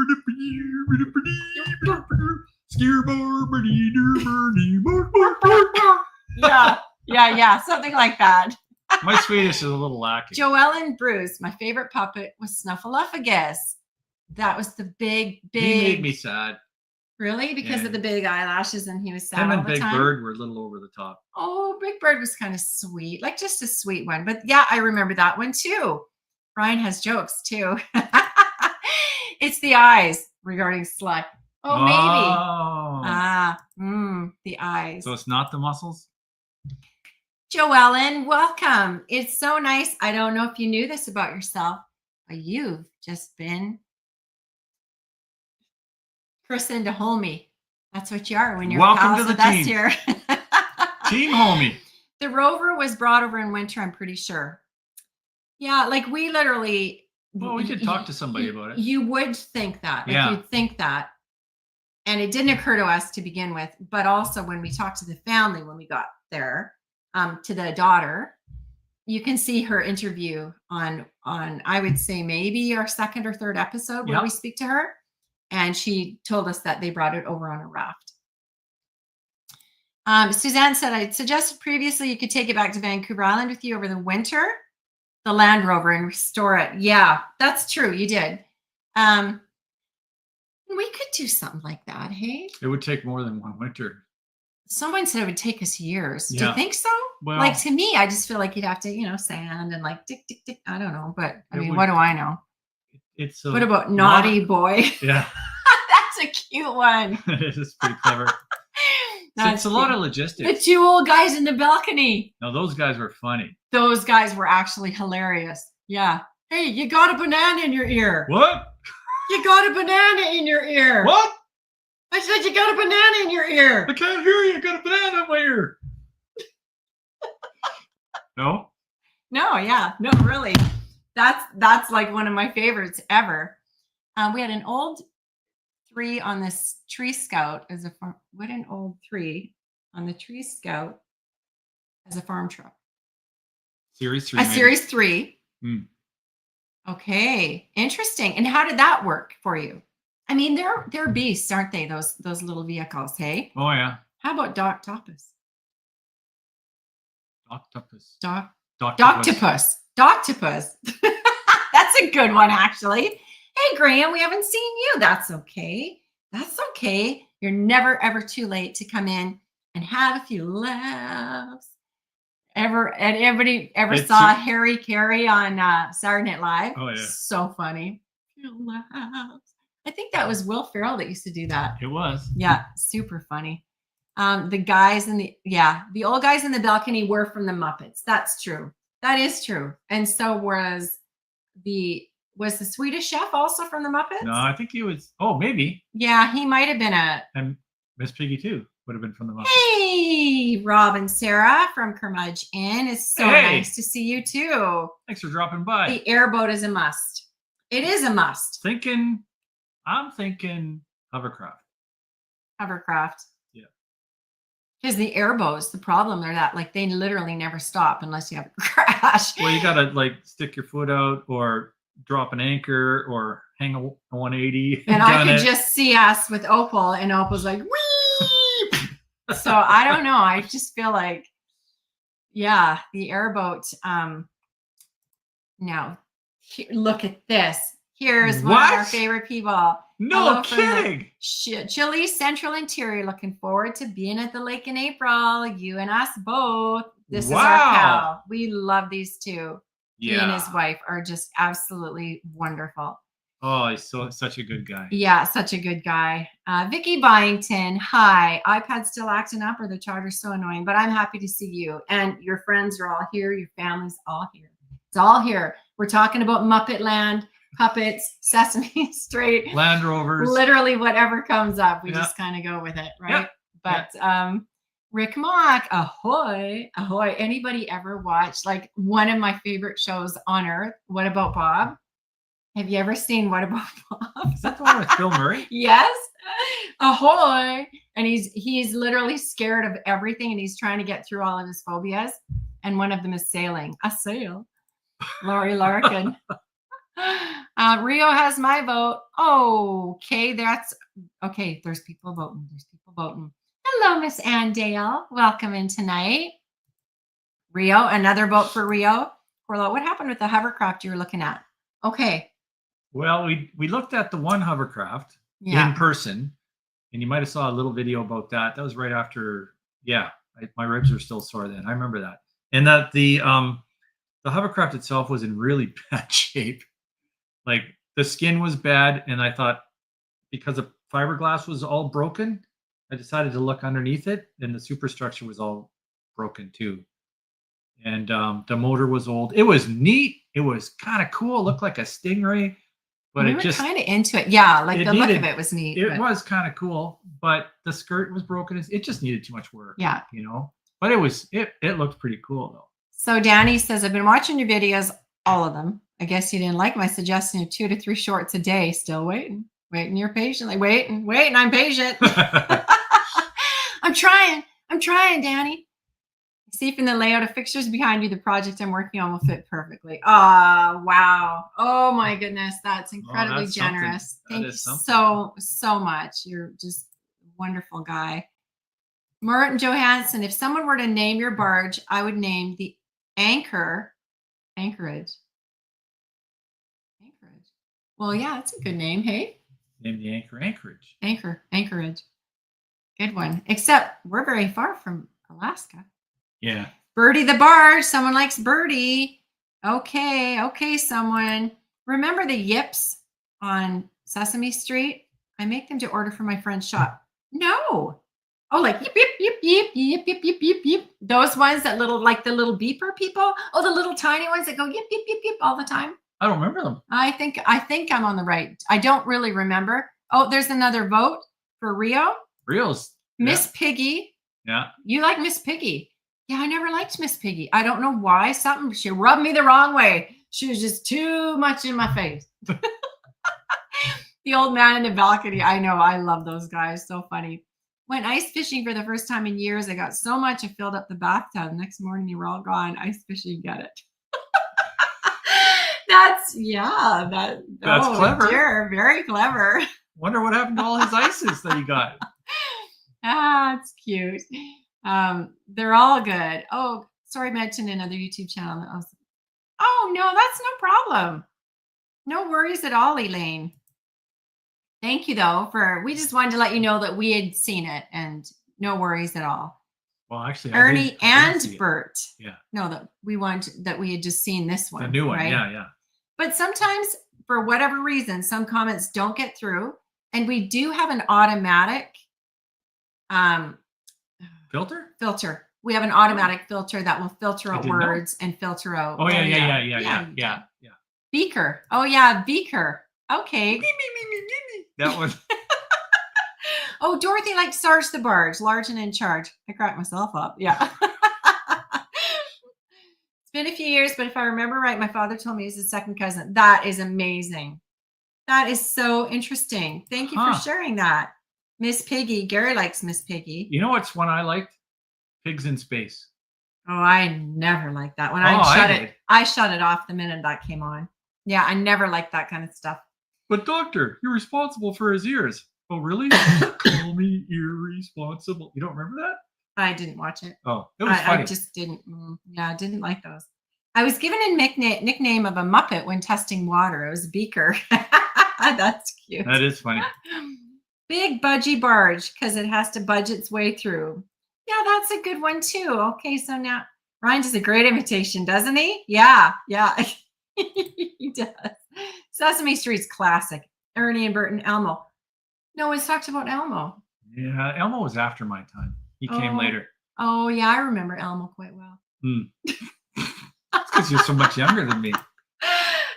Yeah, something like that. My Swedish is a little lacking. Joelle and Bruce, my favorite puppet was Snuffleupagus. That was the big. He made me sad. Really? Because of the big eyelashes and he was sad Him all and the Big time? Bird were a little over the top. Oh, Big Bird was kind of sweet, like just a sweet one. But yeah, I remember that one too. Brian has jokes too. It's the eyes regarding Slut. Oh, maybe. The eyes. So it's not the muscles? Joellen, welcome. It's so nice. I don't know if you knew this about yourself, but you've just been christened a homie. That's what you are when you're Welcome pals to the with us team. here. Team homie. The Rover was brought over in winter, I'm pretty sure. Yeah, like we literally. Well, we could talk to somebody about it. You would think that. Like Yeah. you'd think that. And it didn't occur to us to begin with. But also when we talked to the family when we got there, to the daughter, you can see her interview on I would say maybe our second or third episode where we speak to her. And she told us that they brought it over on a raft. Suzanne said, I suggested previously you could take it back to Vancouver Island with you over the winter, the Land Rover, and restore it. Yeah, that's true. You did. We could do something like that, hey? It would take more than one winter. Someone said it would take us years. Do Yeah. you think so? Well, like to me, I just feel like you'd have to, sand and like tick, tick, tick. I don't know. But I It mean, would- what do I know? It's What about Naughty Boy? Yeah, That's a cute one. it is pretty clever. That's It's a lot cute. of The logistics. two old guys in the balcony. No, those guys were funny. Those guys were actually hilarious. Yeah. Hey, you got a banana in your ear. What? You got a banana in your ear. What? I said you got a banana in your ear. I can't hear you. I got a banana in my ear. No? No, yeah. No, really. That's like one of my favorites ever. We had an old 3 on this Tree Scout as a farm. What an old 3 on the Tree Scout as a farm truck. Series 3. A maybe. Series 3. Hmm. Okay, interesting. And how did that work for you? I mean, they're beasts, aren't they? Those little vehicles. Hey, Oh, yeah. how about Doctopus? Octopus. Doctopus. That's a good one, actually. Hey, Graham, we haven't seen you. That's okay. That's okay. You're never, ever too late to come in and have a few laughs. Anybody ever It's saw su- Harry Carey on Saturday Night Live? Oh, yeah. So funny. Few laughs. I think that was Will Ferrell that used to do that. It was. Yeah, super funny. The guys in the old guys in the balcony were from the Muppets. That's true. That is true. And so was the Swedish Chef also from the Muppets? No, I think he was. Oh, maybe. Yeah, he might have been a. And Miss Piggy, too, would have been from the Muppets. Hey, Rob and Sarah from Curmudge Inn. It's so Hey. nice to see you too. Thanks for dropping by. The airboat is a must. It is a must. I'm thinking hovercraft. Hovercraft. Yeah. Because the airboats, the problem they're that like they literally never stop unless you have a crash. Well, you got to like stick your foot out or drop an anchor or hang a 180. And I gun could it. just see us with Opal, and Opal's like, wee. So I don't know. I just feel like, yeah, the airboat. Now, look at this. Here's one of our What? favorite people. No Hello from the kidding. Chile Central Interior. Looking forward to being at the lake in April. You and us both. This is our Wow. pal. We love these two. He and Yeah. his wife are just absolutely wonderful. Oh, he's such a good guy. Yeah, such a good guy. Vicky Byington, hi. iPad's still acting up or the charter's so annoying, but I'm happy to see you. And your friends are all here. Your family's all here. It's all here. We're talking about Muppet Land, puppets, Sesame Street, Land Rovers. literally whatever comes up. We Yeah. just kind of go with it, right? Yeah. But Rick Mock, ahoy, ahoy. Anybody ever watched like one of my favorite shows on earth? What About Bob? Have you ever seen What About Bob? Is that the one with Bill Murray? Yes. Ahoy. And he's literally scared of everything and he's trying to get through all of his phobias. And one of them is sailing. A sail. Lori Larkin. Rio has my vote. Okay, that's okay. There's people voting. There's people voting. Hello, Miss Ann Dale. Welcome in tonight. Rio, another vote for Rio. Corlo, what happened with the hovercraft you were looking at? Okay. Well, we looked at the one hovercraft in person, and you might have saw a little video about that. That was right after, my ribs were still sore then. I remember that. And that the hovercraft itself was in really bad shape. Like the skin was bad, and I thought because the fiberglass was all broken, I decided to look underneath it, and the superstructure was all broken too. And the motor was old. It was neat. It was kind of cool. It looked like a Stingray, but we were kind of into it. Yeah, like the look of it was neat. It was kind of cool, but the skirt was broken. It just needed too much work. Yeah, But it looked pretty cool though. So Danny says, I've been watching your videos, all of them. I guess you didn't like my suggestion of 2 to 3 shorts a day. Still waiting. You're patiently waiting. I'm patient. I'm trying, Danny. See if in the layout of fixtures behind you, the project I'm working on will fit perfectly. Oh, wow. Oh my goodness. That's incredibly generous. Thank you so much. You're just a wonderful guy. Merton Johansson, if someone were to name your barge, I would name the Anchorage. Well, yeah, that's a good name. Hey? Name the Anchorage. Anchorage. Good one. Except we're very far from Alaska. Yeah. Birdie the barge. Someone likes Birdie. Okay, someone. Remember the yips on Sesame Street? I make them to order from my friend's shop. No. Oh, like yip, yip, yip, yip, yip, yip, yip, yip, yip. Those ones that little, like the little beeper people. Oh, the little tiny ones that go yip, yip, yip, yip all the time. I don't remember them. I think I'm on the right. I don't really remember. Oh, there's another vote for Rio. Rio's. Miss Piggy. Yeah. You like Miss Piggy. Yeah, I never liked Miss Piggy. I don't know why. She rubbed me the wrong way. She was just too much in my face. The old man in the balcony. I know. I love those guys. So funny. Went ice fishing for the first time in years. I got so much I filled up the bathtub. Next morning, they were all gone. Ice fishing, get it. That's clever. Dear, very clever. Wonder what happened to all his ices that he got. It's cute. They're all good. Oh, sorry, I mentioned another YouTube channel. Oh no, that's no problem. No worries at all, Elaine. Thank you though we just wanted to let you know that we had seen it and no worries at all. Well, actually, Ernie and Bert. Yeah. No, that we had just seen this one. The new one, right? Yeah. But sometimes, for whatever reason, some comments don't get through, and we do have an automatic filter. We have an automatic filter that will filter out words and filter out. Oh yeah. Beaker. Oh yeah, Beaker. Okay. That one. Oh, Dorothy likes Sarge the Barge, large and in charge. I cracked myself up. Yeah. It's been a few years, but if I remember right, my father told me he's his second cousin. That is amazing. That is so interesting. Thank you for sharing that. Miss Piggy. Gary likes Miss Piggy. You know what's one I liked? Pigs in Space. Oh, I never liked that. I shut it off the minute that came on. Yeah, I never liked that kind of stuff. But doctor, you're responsible for his ears. Oh, really? Call me irresponsible. You don't remember that? I didn't watch it. Oh, it was funny. I just didn't. I didn't like those. I was given a nickname of a Muppet when testing water. It was a beaker. That's cute. That is funny. Big budgie barge because it has to budge its way through. Yeah, that's a good one too. Okay, so now Ryan does a great imitation, doesn't he? Yeah. He does. Sesame Street's classic. Ernie and Bert and Elmo. No one's talked about Elmo. Yeah, Elmo was after my time. He came later. Oh, yeah, I remember Elmo quite well. Because you're so much younger than me.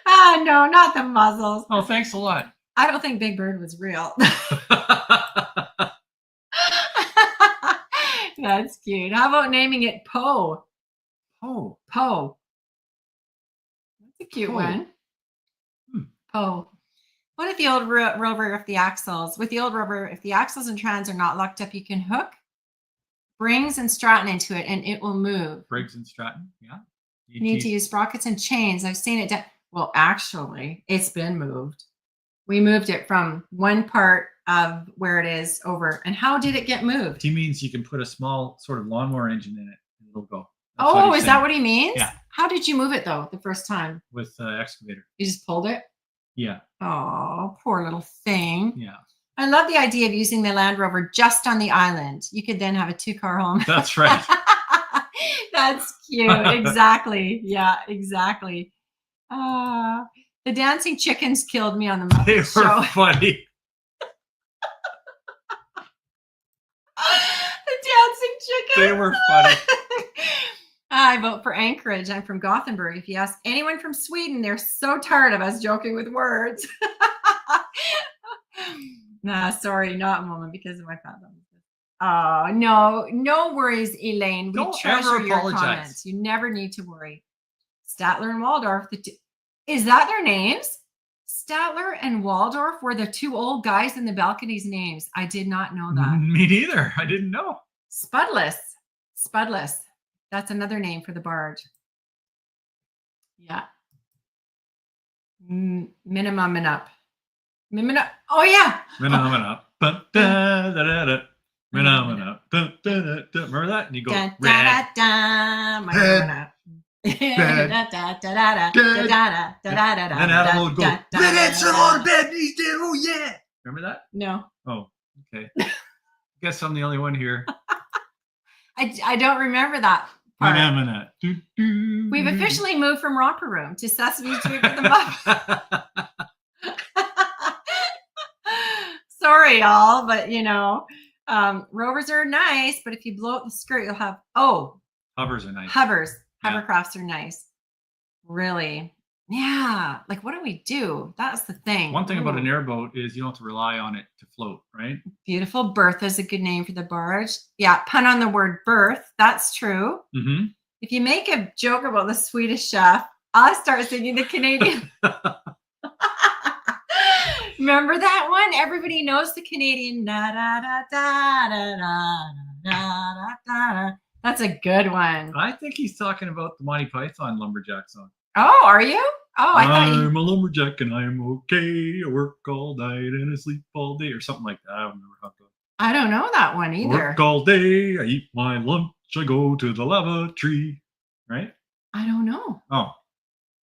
Ah, no, not the muzzles. Oh, thanks a lot. I don't think Big Bird was real. That's cute. How about naming it Poe? Oh, Poe. That's a cute Poe. one. Hmm. Poe. What if the old Rover, if the axles, with the old Rover, if the axles and trans are not locked up, you can hook Briggs and Stratton into it and it will move. Briggs and Stratton, yeah. You need to use sprockets and chains. I've seen it. Well, actually, it's been moved. We moved it from one part of where it is over. And how did it get moved? He means you can put a small sort of lawnmower engine in it and it'll go. That's oh, is that what he means? Yeah. How did you move it though the first time? With the excavator. You just pulled it? Yeah. Oh, poor little thing. Yeah. I love the idea of using the Land Rover just on the island. You could then have a 2-car home. That's right. That's cute. Exactly. Yeah, exactly. The dancing chickens killed me on the Muppet Show. They were funny. The dancing chickens. They were funny. I vote for Anchorage. I'm from Gothenburg. If you ask anyone from Sweden, they're so tired of us joking with words. Nah, sorry, not a moment because of my father. Oh, no worries, Elaine. We treasure your comments. You never need to worry. Statler and Waldorf. Is that their names? Statler and Waldorf were the 2 old guys in the balcony's names. I did not know that. Me neither. I didn't know. Spudless. That's another name for the barge. Yeah. Minimum and up. Oh, yeah. Minimum and up. Minimum and up. Remember that? And you go, red. Then Adam would go, redhead's on bed, he's dead, oh yeah. Remember that? No. Oh, okay. I guess I'm the only one here. I don't remember that part. We've We've officially moved from Romper Room to Sesame Street with the Muppets. Sorry, y'all, but Rovers are nice, but if you blow up the skirt, you'll have Hovers are nice. Hovercrafts are nice. Really? Yeah. Like, what do we do? That's the thing. One thing about an airboat is you don't have to rely on it to float, right? Beautiful. Bertha is a good name for the barge. Yeah. Pun on the word birth. That's true. Mm-hmm. If you make a joke about the Swedish chef, I'll start singing the Canadian. Remember that one? Everybody knows the Canadian. Da, da, da, da, da, da, da, da, da. That's a good one. I think he's talking about the Monty Python lumberjack song. Oh, are you? Oh, I'm a lumberjack and I'm okay. I work all night and I sleep all day or something like that. I don't remember how it goes. I don't know that one either. I work all day. I eat my lunch. I go to the lava tree. Right? I don't know. Oh.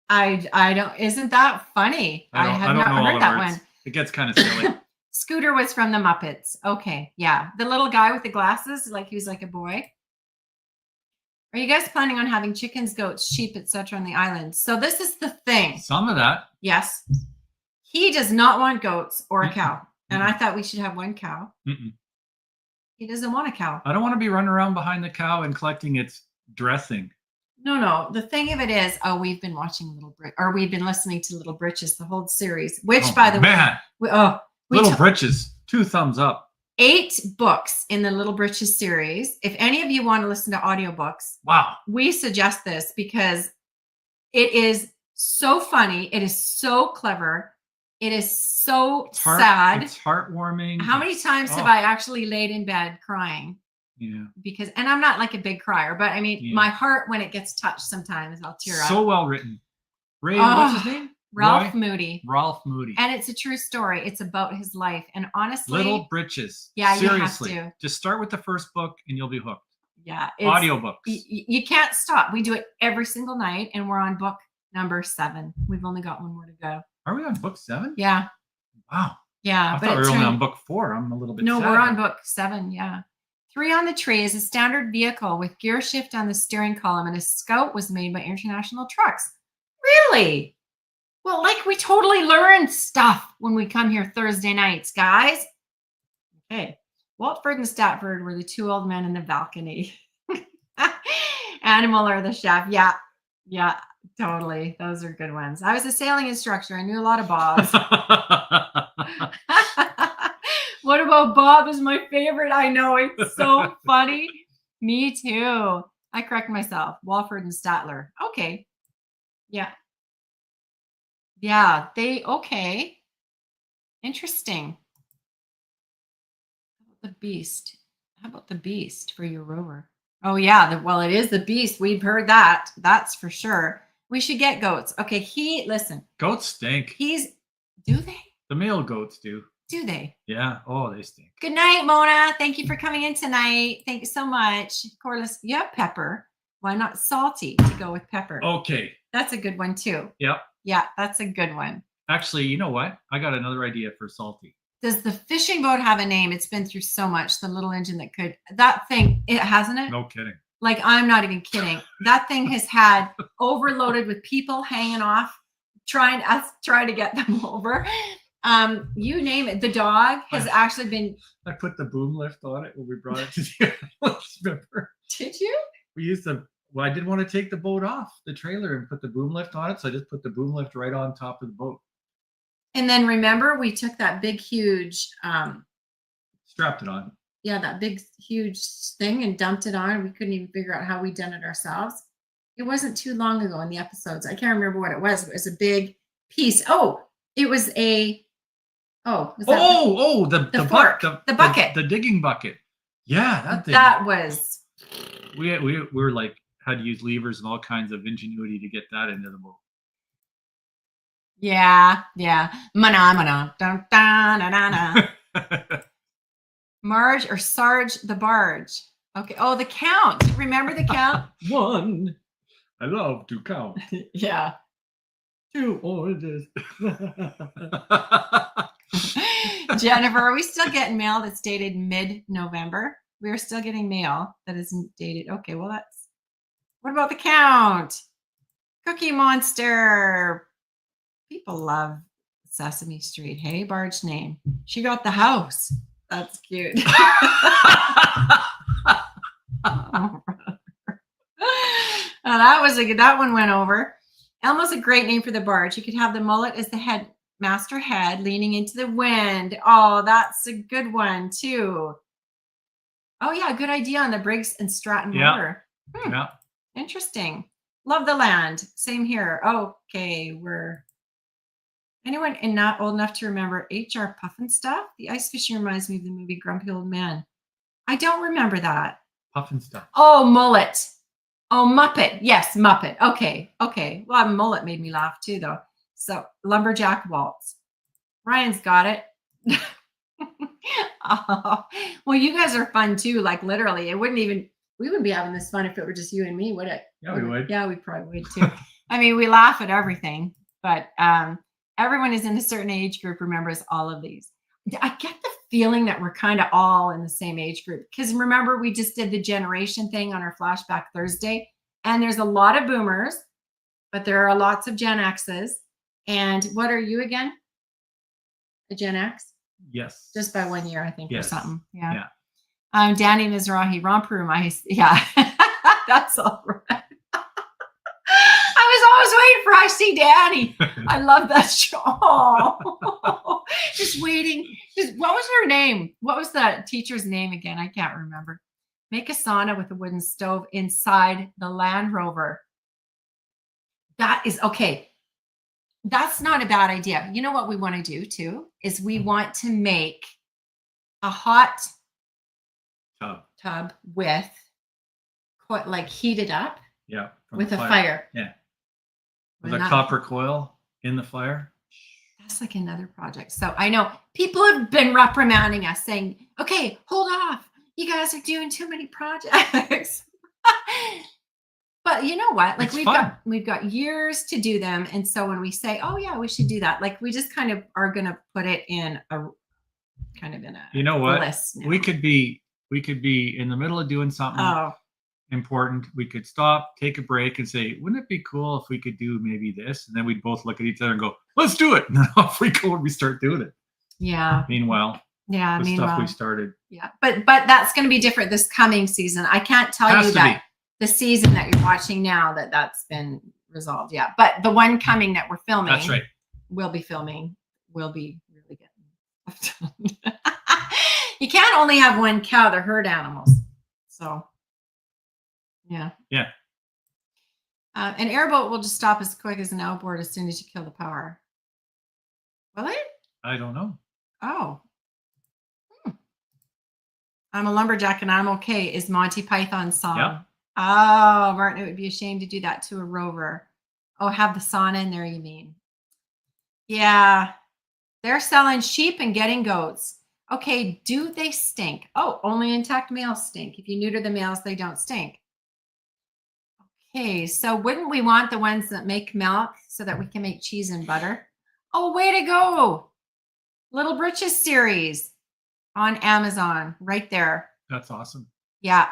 I don't. Isn't that funny? I have not heard that one. It gets kind of silly. Scooter was from the Muppets. Okay. Yeah. The little guy with the glasses, like he was like a boy. Are you guys planning on having chickens, goats, sheep, etc. on the island? So this is the thing. Some of that. Yes. He does not want goats or a cow. And I thought we should have 1 cow. He doesn't want a cow. I don't want to be running around behind the cow and collecting its dressing. No. The thing of it is, we've been watching we've been listening to Little Britches, the whole series, which by the way, Little Britches, 2 thumbs up. 8 books in the Little Britches series. If any of you want to listen to audiobooks, wow, we suggest this because it is so funny. It is so clever. It is so sad. It's heartwarming. How many times have I actually laid in bed crying? Yeah. And I'm not like a big crier, but I mean, my heart, when it gets touched sometimes, I'll tear up. So well written. Ray, what's his name? Ralph Moody. Ralph Moody. And it's a true story. It's about his life. And honestly, Little Britches. Yeah, seriously. You have to. Just start with the first book and you'll be hooked. Yeah. Audiobooks. You can't stop. We do it every single night and we're on book number 7. We've only got 1 more to go. Are we on book 7? Yeah. Wow. Yeah. I thought we were only on book 4. I'm a little bit sad. We're on book 7. Yeah. 3 on the Tree is a standard vehicle with gear shift on the steering column, and a Scout was made by International Trucks. Really? Well, like we totally learned stuff when we come here Thursday nights, guys. Okay. Waltford and Statford were the 2 old men in the balcony. Animal or the chef. Yeah. Totally. Those are good ones. I was a sailing instructor. I knew a lot of Bobs. What about Bob is my favorite? I know. It's so funny. Me too. I correct myself. Walford and Statler. Okay. Yeah. Yeah. Okay. Interesting. How about the Beast? How about the Beast for your rover? Oh, yeah. Well, it is the Beast. We've heard that. That's for sure. We should get goats. Okay. Listen. Goats stink. Do they? The male goats do. Do they? Yeah. Oh, they stink. Good night, Mona. Thank you for coming in tonight. Thank you so much. Corliss, you have pepper. Why not salty to go with pepper? Okay. That's a good one too. Yep. Yeah, that's a good one. Actually, you know what? I got another idea for salty. Does the fishing boat have a name? It's been through so much. The little engine that could. That thing, it hasn't it? No kidding. Like, I'm not even kidding. That thing has had overloaded with people hanging off, trying to get them over. You name it. The dog has actually been. I put the boom lift on it when we brought it to the islands. Remember? Did you? We used the. Well, I didn't want to take the boat off the trailer and put the boom lift on it, so I just put the boom lift right on top of the boat. And then remember, we took that big, huge. Strapped it on. Yeah, that big, huge thing and dumped it on. We couldn't even figure out how we done it ourselves. It wasn't too long ago in the episodes. I can't remember what it was. It was a big piece. Oh, it was a. Oh, was that the fork, the bucket, the digging bucket. Yeah, that thing. That was. We were like had to use levers and all kinds of ingenuity to get that into the boat. Yeah. Mana. Dun, dun, na, na, na. Marge or Sarge the barge. Okay. Oh, the count. Remember the count? 1. I love to count. Yeah. 2 oranges. Jennifer, are we still getting mail that's dated mid-November? We are still getting mail that isn't dated. Okay, well, that's. What about the count? Cookie Monster. People love Sesame Street. Hey, barge name. She got the house. That's cute. That one went over. Elmo's a great name for the barge. You could have the mullet as the headmaster head leaning into the wind. Oh, that's a good one too. Oh yeah, good idea on the Briggs and Stratton motor. Yeah. Interesting. Love the land. Same here. Okay, anyone not old enough to remember H.R. Puffin stuff? The ice fishing reminds me of the movie Grumpy Old Man. I don't remember that. Puffin stuff. Oh, mullet. Oh, Muppet. Yes, Muppet. Okay. Well, mullet made me laugh too, though. So, lumberjack waltz. Ryan's got it. Oh, well, you guys are fun too. Like literally, we wouldn't be having this fun if it were just you and me, would it? Yeah, we would. Yeah, we probably would too. I mean, we laugh at everything, but everyone is in a certain age group remembers all of these. I get the feeling that we're kind of all in the same age group because remember we just did the generation thing on our Flashback Thursday, and there's a lot of boomers, but there are lots of Gen X's. And what are you again? A Gen X? Yes. Just by 1 year, I think, or something. Yeah. Yeah. Danny Mizrahi, romper room. Yeah, that's all right. I was always waiting for I see Danny. I love that show. Oh, just waiting. What was her name? What was the teacher's name again? I can't remember. Make a sauna with a wooden stove inside the Land Rover. That is okay. That's not a bad idea. You know what we want to do too is we want to make a hot tub with like heated up. Yeah. With a fire. Yeah. With a copper coil in the fire. That's like another project. So I know people have been reprimanding us saying, okay, hold off. You guys are doing too many projects. But you know what? Like we've got years to do them. And so when we say, oh yeah, we should do that, like we just kind of are gonna put it in a kind of in a list now. We could be in the middle of doing something important. We could stop, take a break, and say, wouldn't it be cool if we could do maybe this? And then we'd both look at each other and go, let's do it. And then off we go and we start doing it. Yeah. Meanwhile. Yeah. The stuff we started. Yeah. But that's going to be different this coming season. I can't tell you that the season that you're watching now that's been resolved yet. But the one coming that we're filming, That's right. we'll be filming, will be really good. You can't only have one cow. They're herd animals. So, yeah. Yeah. An airboat will just stop as quick as an outboard as soon as you kill the power. Will it? I don't know. Oh. I'm a lumberjack and I'm okay is Monty Python's song. Yep. Oh, Martin, it would be a shame to do that to a rover. Oh, have the sauna in there, you mean? Yeah. They're selling sheep and getting goats. Okay, do they stink? Oh, only intact males stink. If you neuter the males, they don't stink. Okay, so wouldn't we want the ones that make milk so that we can make cheese and butter? Oh, way to go. Little Britches series on Amazon, right there. That's awesome. Yeah.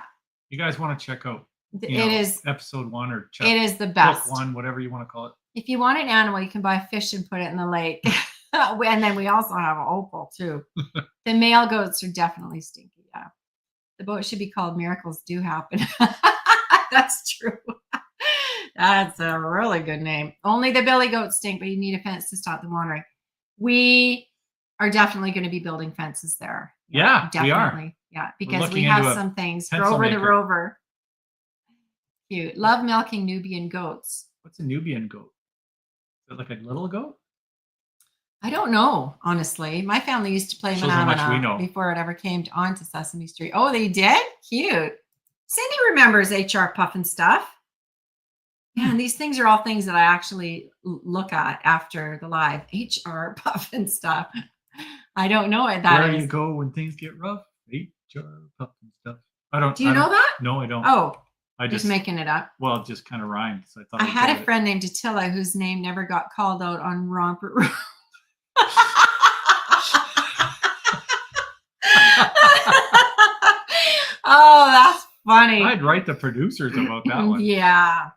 You guys want to check out It is episode 1 or it is the best. book 1, whatever you want to call it. If you want an animal, you can buy a fish and put it in the lake. And then we also have an opal too. The male goats are definitely stinky. Yeah. The boat should be called Miracles Do Happen. That's true. That's a really good name. Only the billy goats stink, but you need a fence to stop them wandering. We are definitely going to be building fences there. Yeah, definitely. we are. Yeah, because we looking have into a some things. pencil Grover the maker. Rover. Cute. Love milking Nubian goats. What's a Nubian goat? Is it like a little goat? I don't know, honestly. My family used to play Shows how much we Phenomena know. before it ever came onto Sesame Street. Oh, they did? Cute. Cindy remembers HR Puff and stuff. Man, these things are all things that I actually look at after the live. HR Puff and stuff. I don't know what that Where is. you go when things get rough? HR pup and stuff. I don't. Do you know that? No, I don't. Oh, I just just making it up. well, it just kind of rhymed. So I thought I I'd had go a with it. friend named Attila whose name never got called out on Romper Room. Oh, that's funny. I'd write the producers about that one. Yeah.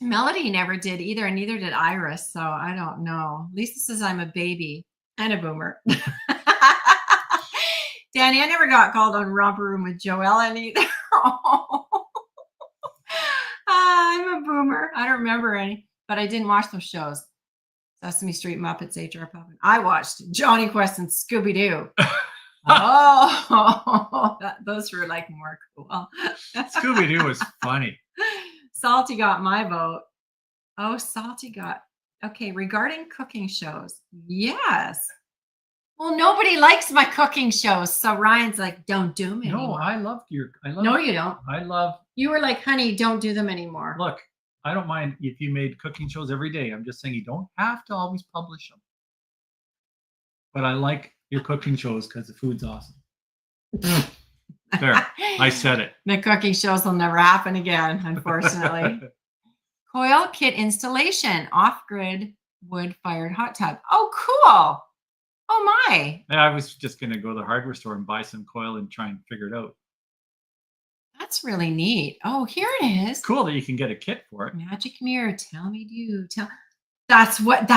Melody never did either, and neither did Iris. So I don't know. Lisa says I'm a baby and a boomer. Danny, I never got called on Romper Room with Joellen either. I'm a boomer. I don't remember any, but I didn't watch those shows. Sesame Street, Muppets, HR Puppet. I watched Johnny Quest and Scooby Doo. Oh, those were like more cool. Scooby Doo was funny. Salty got my vote. Oh, Salty got. Okay, regarding cooking shows, yes. Well, nobody likes my cooking shows, so Ryan's like, don't do them anymore. No, I loved your. No, you don't. I love. You were like, honey, don't do them anymore. Look, I don't mind if you made cooking shows every day. I'm just saying you don't have to always publish them. But I like your cooking shows because the food's awesome. There, I said it. The cooking shows will never happen again, unfortunately. Coil kit installation, off-grid wood-fired hot tub. Oh, cool. Oh, my. I was just going to go to the hardware store and buy some coil and try and figure it out. That's really neat. Oh, here it is. Cool that you can get a kit for it. Magic mirror, tell me you. That's what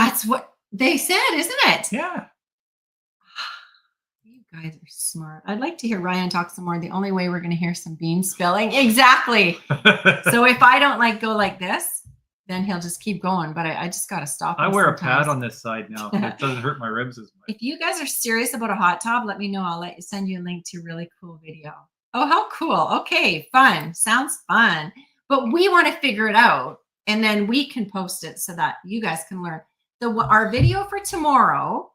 they said, isn't it? Yeah. You guys are smart. I'd like to hear Ryan talk some more. The only way we're going to hear some bean spilling. Exactly. So if I don't go like this, then he'll just keep going. But I just got to stop. I wear a pad on this side now. It doesn't hurt my ribs as much. If you guys are serious about a hot tub, let me know. I'll send you a link to a really cool video. Oh, how cool. Okay, fun. Sounds fun. But we want to figure it out. And then we can post it so that you guys can learn. Our video for tomorrow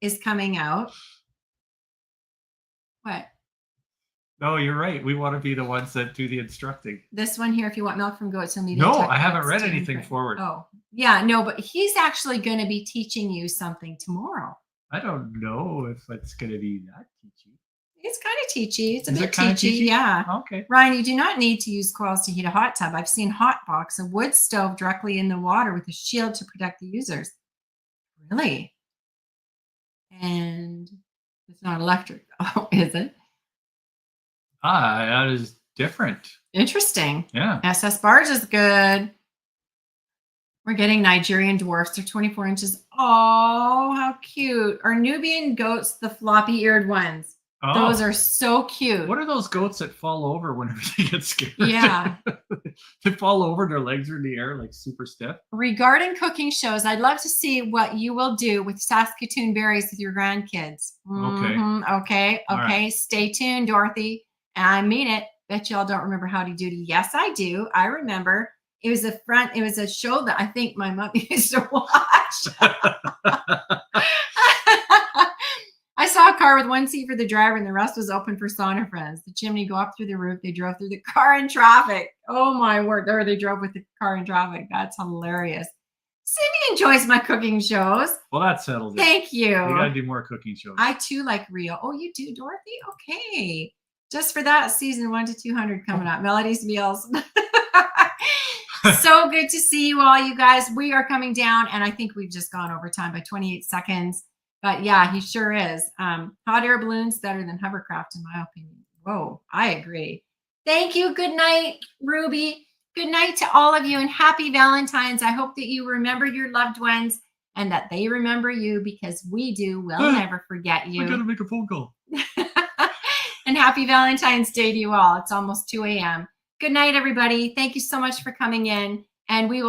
is coming out. What? No, you're right. We want to be the ones that do the instructing. This one here, if you want milk from goats, you'll need No, to check I haven't out read Steam anything Print. forward. Oh, yeah, no, but he's actually going to be teaching you something tomorrow. I don't know if it's going to be that teachy. It's kind of teachy. It's a Is bit it kinda teachy, teachy? yeah. Okay. Ryan, you do not need to use coils to heat a hot tub. I've seen hot box, a wood stove directly in the water with a shield to protect the users. Really? And it's not electric, oh, is it? That is different. Interesting. Yeah. SS Barge is good. We're getting Nigerian dwarfs. They're 24 inches. Oh, how cute. Are Nubian goats the floppy-eared ones? Those are so cute. What are those goats that fall over whenever they get scared? Yeah. They fall over, their legs are in the air like super stiff. Regarding cooking shows, I'd love to see what you will do with Saskatoon berries with your grandkids. Okay. All right. Stay tuned, Dorothy. I mean it. Bet y'all don't remember Howdy Doody. Yes, I do. I remember. It was a show that I think my mom used to watch. I saw a car with one seat for the driver and the rest was open for sauna friends. The chimney go up through the roof. They drove through the car in traffic. Oh my word. Or they drove with the car in traffic. That's hilarious. Cindy enjoys my cooking shows. Well, that settles it. Thank you. You got to do more cooking shows. I too like Rio. Oh, you do, Dorothy? Okay. Just for that, season 1 to 200 coming up. Melody's Meals. So good to see you all, you guys. We are coming down, and I think we've just gone over time by 28 seconds. But yeah, he sure is. Hot air balloons better than hovercraft, in my opinion. Whoa, I agree. Thank you. Good night, Ruby. Good night to all of you, and happy Valentine's. I hope that you remember your loved ones and that they remember you, because we do. We'll never forget you. I got to make a phone call. And happy Valentine's Day to you all. It's almost 2 a.m. Good night, everybody. Thank you so much for coming in, and we will